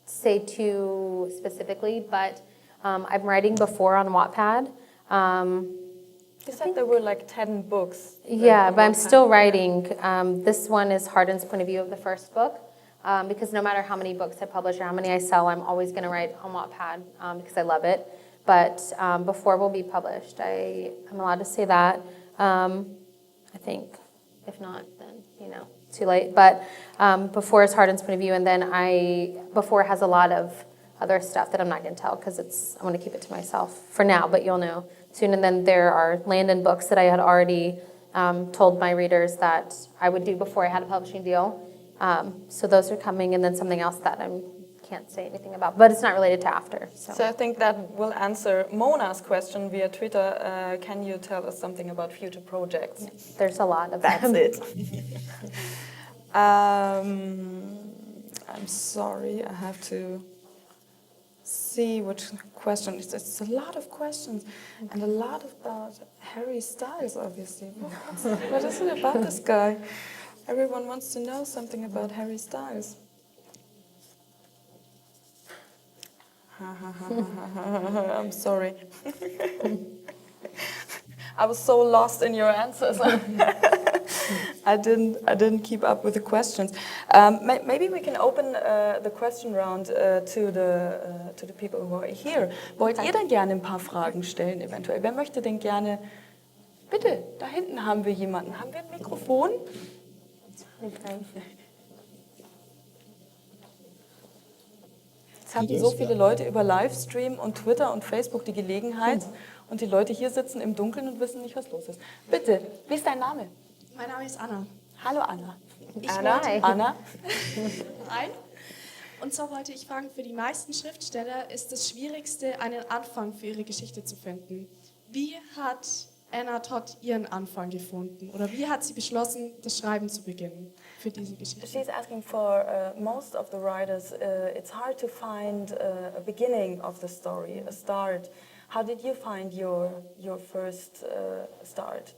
say too specifically, but I'm writing before on Wattpad. You said there were like 10 books. Yeah, but I'm still writing. This one is Hardin's point of view of the first book. Because no matter how many books I publish or how many I sell, I'm always going to write on Wattpad because I love it. But before will be published, I'm allowed to say that. I think. If not, then, you know, too late. But before is Hardin's point of view, and then before has a lot of other stuff that I'm not going to tell because I want to keep it to myself for now, but you'll know soon. And then there are Landon books that I had already told my readers that I would do before I had a publishing deal. So those are coming, and then something else that I can't say anything about, but it's not related to After. So I think that will answer Mona's question via Twitter. Can you tell us something about future projects? There's a lot of That's them. it. I'm sorry, I have to see which question. It's a lot of questions, and a lot about Harry Styles, obviously. What is it about this guy? Everyone wants to know something about Harry Styles. I'm sorry. I was so lost in your answers. I didn't keep up with the questions. Maybe we can open the question round to the people who are here. Wollt ihr denn gerne ein paar Fragen stellen eventuell? Wer möchte denn gerne? Bitte, da hinten haben wir jemanden. Haben wir ein Mikrofon? Jetzt hatten so viele Leute über Livestream und Twitter und Facebook die Gelegenheit und die Leute hier sitzen im Dunkeln und wissen nicht, was los ist. Bitte, wie ist dein Name? Mein Name ist Anna. Hallo Anna. Anna. Anna. Nein. Und zwar wollte ich fragen, für die meisten Schriftsteller ist das Schwierigste, einen Anfang für ihre Geschichte zu finden. Wie hat Anna Todd ihren Anfang gefunden? Oder wie hat sie beschlossen, das Schreiben zu beginnen für diese Geschichte? She's asking for most of the writers, it's hard to find a beginning of the story, a start. How did you find your first start?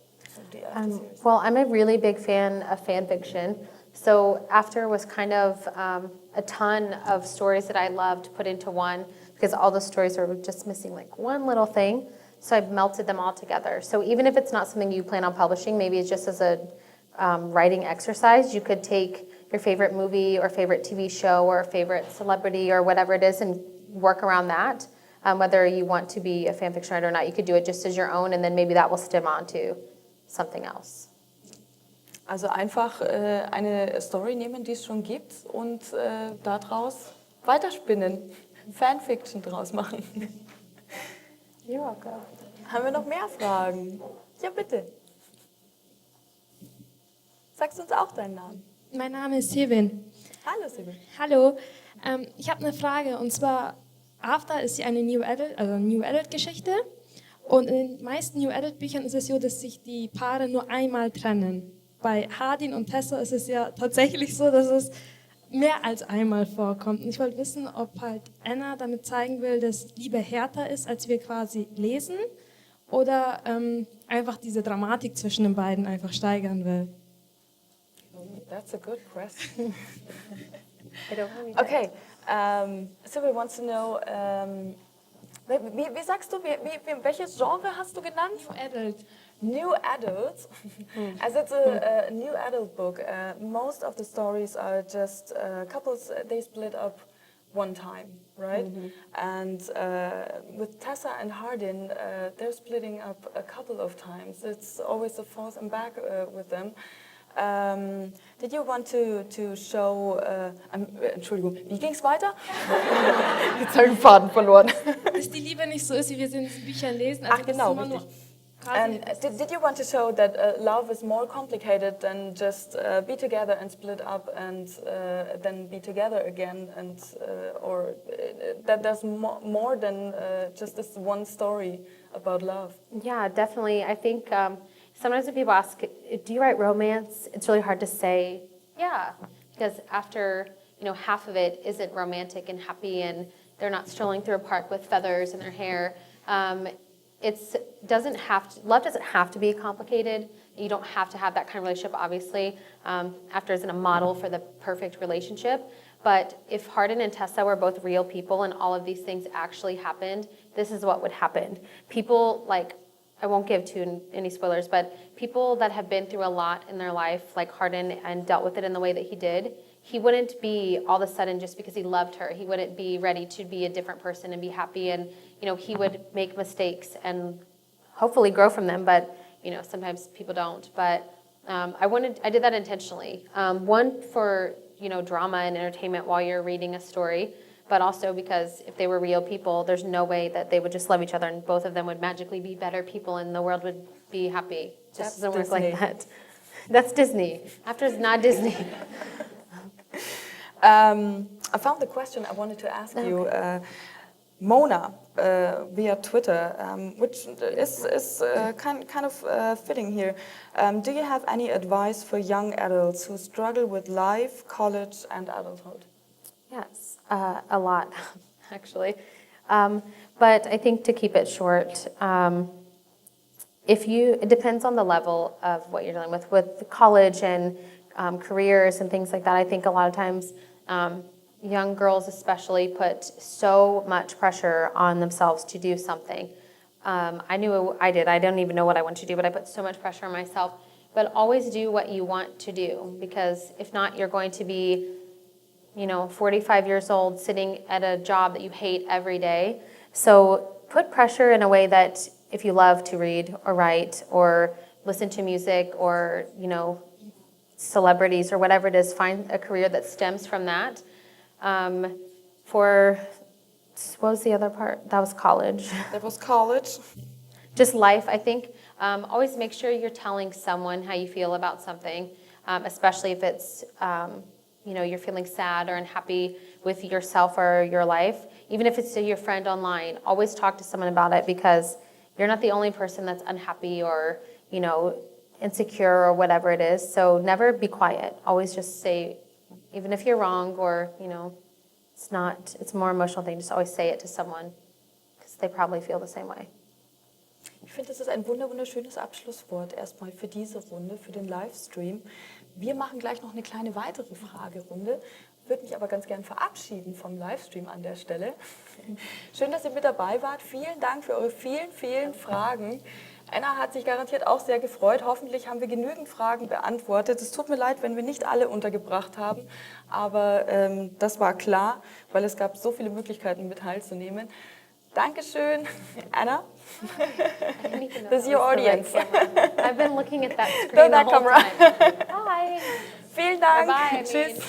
Well, I'm a really big fan of fan fiction. So After was kind of a ton of stories that I loved put into one because all the stories were just missing like one little thing. So I melted them all together. So even if it's not something you plan on publishing, maybe it's just as a writing exercise, you could take your favorite movie or favorite TV show or favorite celebrity or whatever it is and work around that. Whether you want to be a fan fiction writer or not, you could do it just as your own and then maybe that will stem on to something else. Also einfach eine Story nehmen, die es schon gibt und daraus weiterspinnen, Fanfiction draus machen. You're welcome. Haben wir noch mehr Fragen? Ja, bitte. Sagst du uns auch deinen Namen? Mein Name ist Sevin. Hallo, Sibyl. Hallo, ich habe eine Frage und zwar After ist ja eine New Adult Geschichte und in den meisten New Adult Büchern ist es so, dass sich die Paare nur einmal trennen. Bei Hardin und Tessa ist es ja tatsächlich so, dass es mehr als einmal vorkommt. Und ich wollte wissen, ob halt Anna damit zeigen will, dass Liebe härter ist, als wir quasi lesen oder einfach diese Dramatik zwischen den beiden einfach steigern will. That's a good question. Okay, Sibyl wants to know, wie sagst du, welches Genre hast du genannt? New Adult. New adults, as it's a new adult book, most of the stories are just couples, they split up one time, right? And with Tessa and Hardin, they're splitting up a couple of times. It's always a forth and back with them. Did you want to show, Entschuldigung, wie ging's weiter? Jetzt habe ich den Faden verloren. Dass die Liebe nicht so ist, wie wir sie in den Büchern lesen. Also Ach genau, das ist immer richtig. nur Did you want to show that love is more complicated than just be together and split up and then be together again, and or that there's more than just this one story about love? Yeah, definitely. I think sometimes when people ask, do you write romance? It's really hard to say, yeah, because after, half of it isn't romantic and happy and they're not strolling through a park with feathers in their hair. Love doesn't have to be complicated. You don't have to have that kind of relationship, obviously. After isn't a model for the perfect relationship. But if Hardin and Tessa were both real people and all of these things actually happened, this is what would happen. People I won't give any spoilers, but people that have been through a lot in their life, like Hardin, and dealt with it in the way that he did, he wouldn't be all of a sudden just because he loved her. He wouldn't be ready to be a different person and be happy. And he would make mistakes and hopefully grow from them. But sometimes people don't. But I did that intentionally. One for drama and entertainment while you're reading a story, but also because if they were real people, there's no way that they would just love each other and both of them would magically be better people and the world would be happy. It just doesn't work like that. That's Disney. After is not Disney. I found the question I wanted to ask you. Mona, via Twitter, which is kind of fitting here. Do you have any advice for young adults who struggle with life, college, and adulthood? Yes, a lot, actually. But I think to keep it short, it depends on the level of what you're dealing with college and careers and things like that. I think a lot of times, young girls especially put so much pressure on themselves to do something. I knew I did. I don't even know what I want to do, but I put so much pressure on myself. But always do what you want to do, because if not, you're going to be, 45 years old sitting at a job that you hate every day. So put pressure in a way that if you love to read or write or listen to music or, celebrities or whatever it is, find a career that stems from that. What was the other part? That was college. That was college. Just life, I think. Always make sure you're telling someone how you feel about something, especially if it's, you're feeling sad or unhappy with yourself or your life. Even if it's to your friend online, always talk to someone about it, because you're not the only person that's unhappy or, insecure or whatever it is. So never be quiet. Always just say, even if you're wrong or, it's a more emotional thing, just always say it to someone, because they probably feel the same way. Ich finde, das ist ein wunderschönes Abschlusswort erstmal für diese Runde, für den Livestream. Wir machen gleich noch eine kleine weitere Fragerunde. Würde mich aber ganz gern verabschieden vom Livestream an der Stelle. Schön, dass ihr mit dabei wart. Vielen Dank für eure vielen Fragen. Anna hat sich garantiert auch sehr gefreut. Hoffentlich haben wir genügend Fragen beantwortet. Es tut mir leid, wenn wir nicht alle untergebracht haben, aber das war klar, weil es gab so viele Möglichkeiten, mit teilzunehmen. Dankeschön, Anna. This is your audience. I've been looking at that screen the whole time. Bye. Vielen Dank. Bye. Tschüss.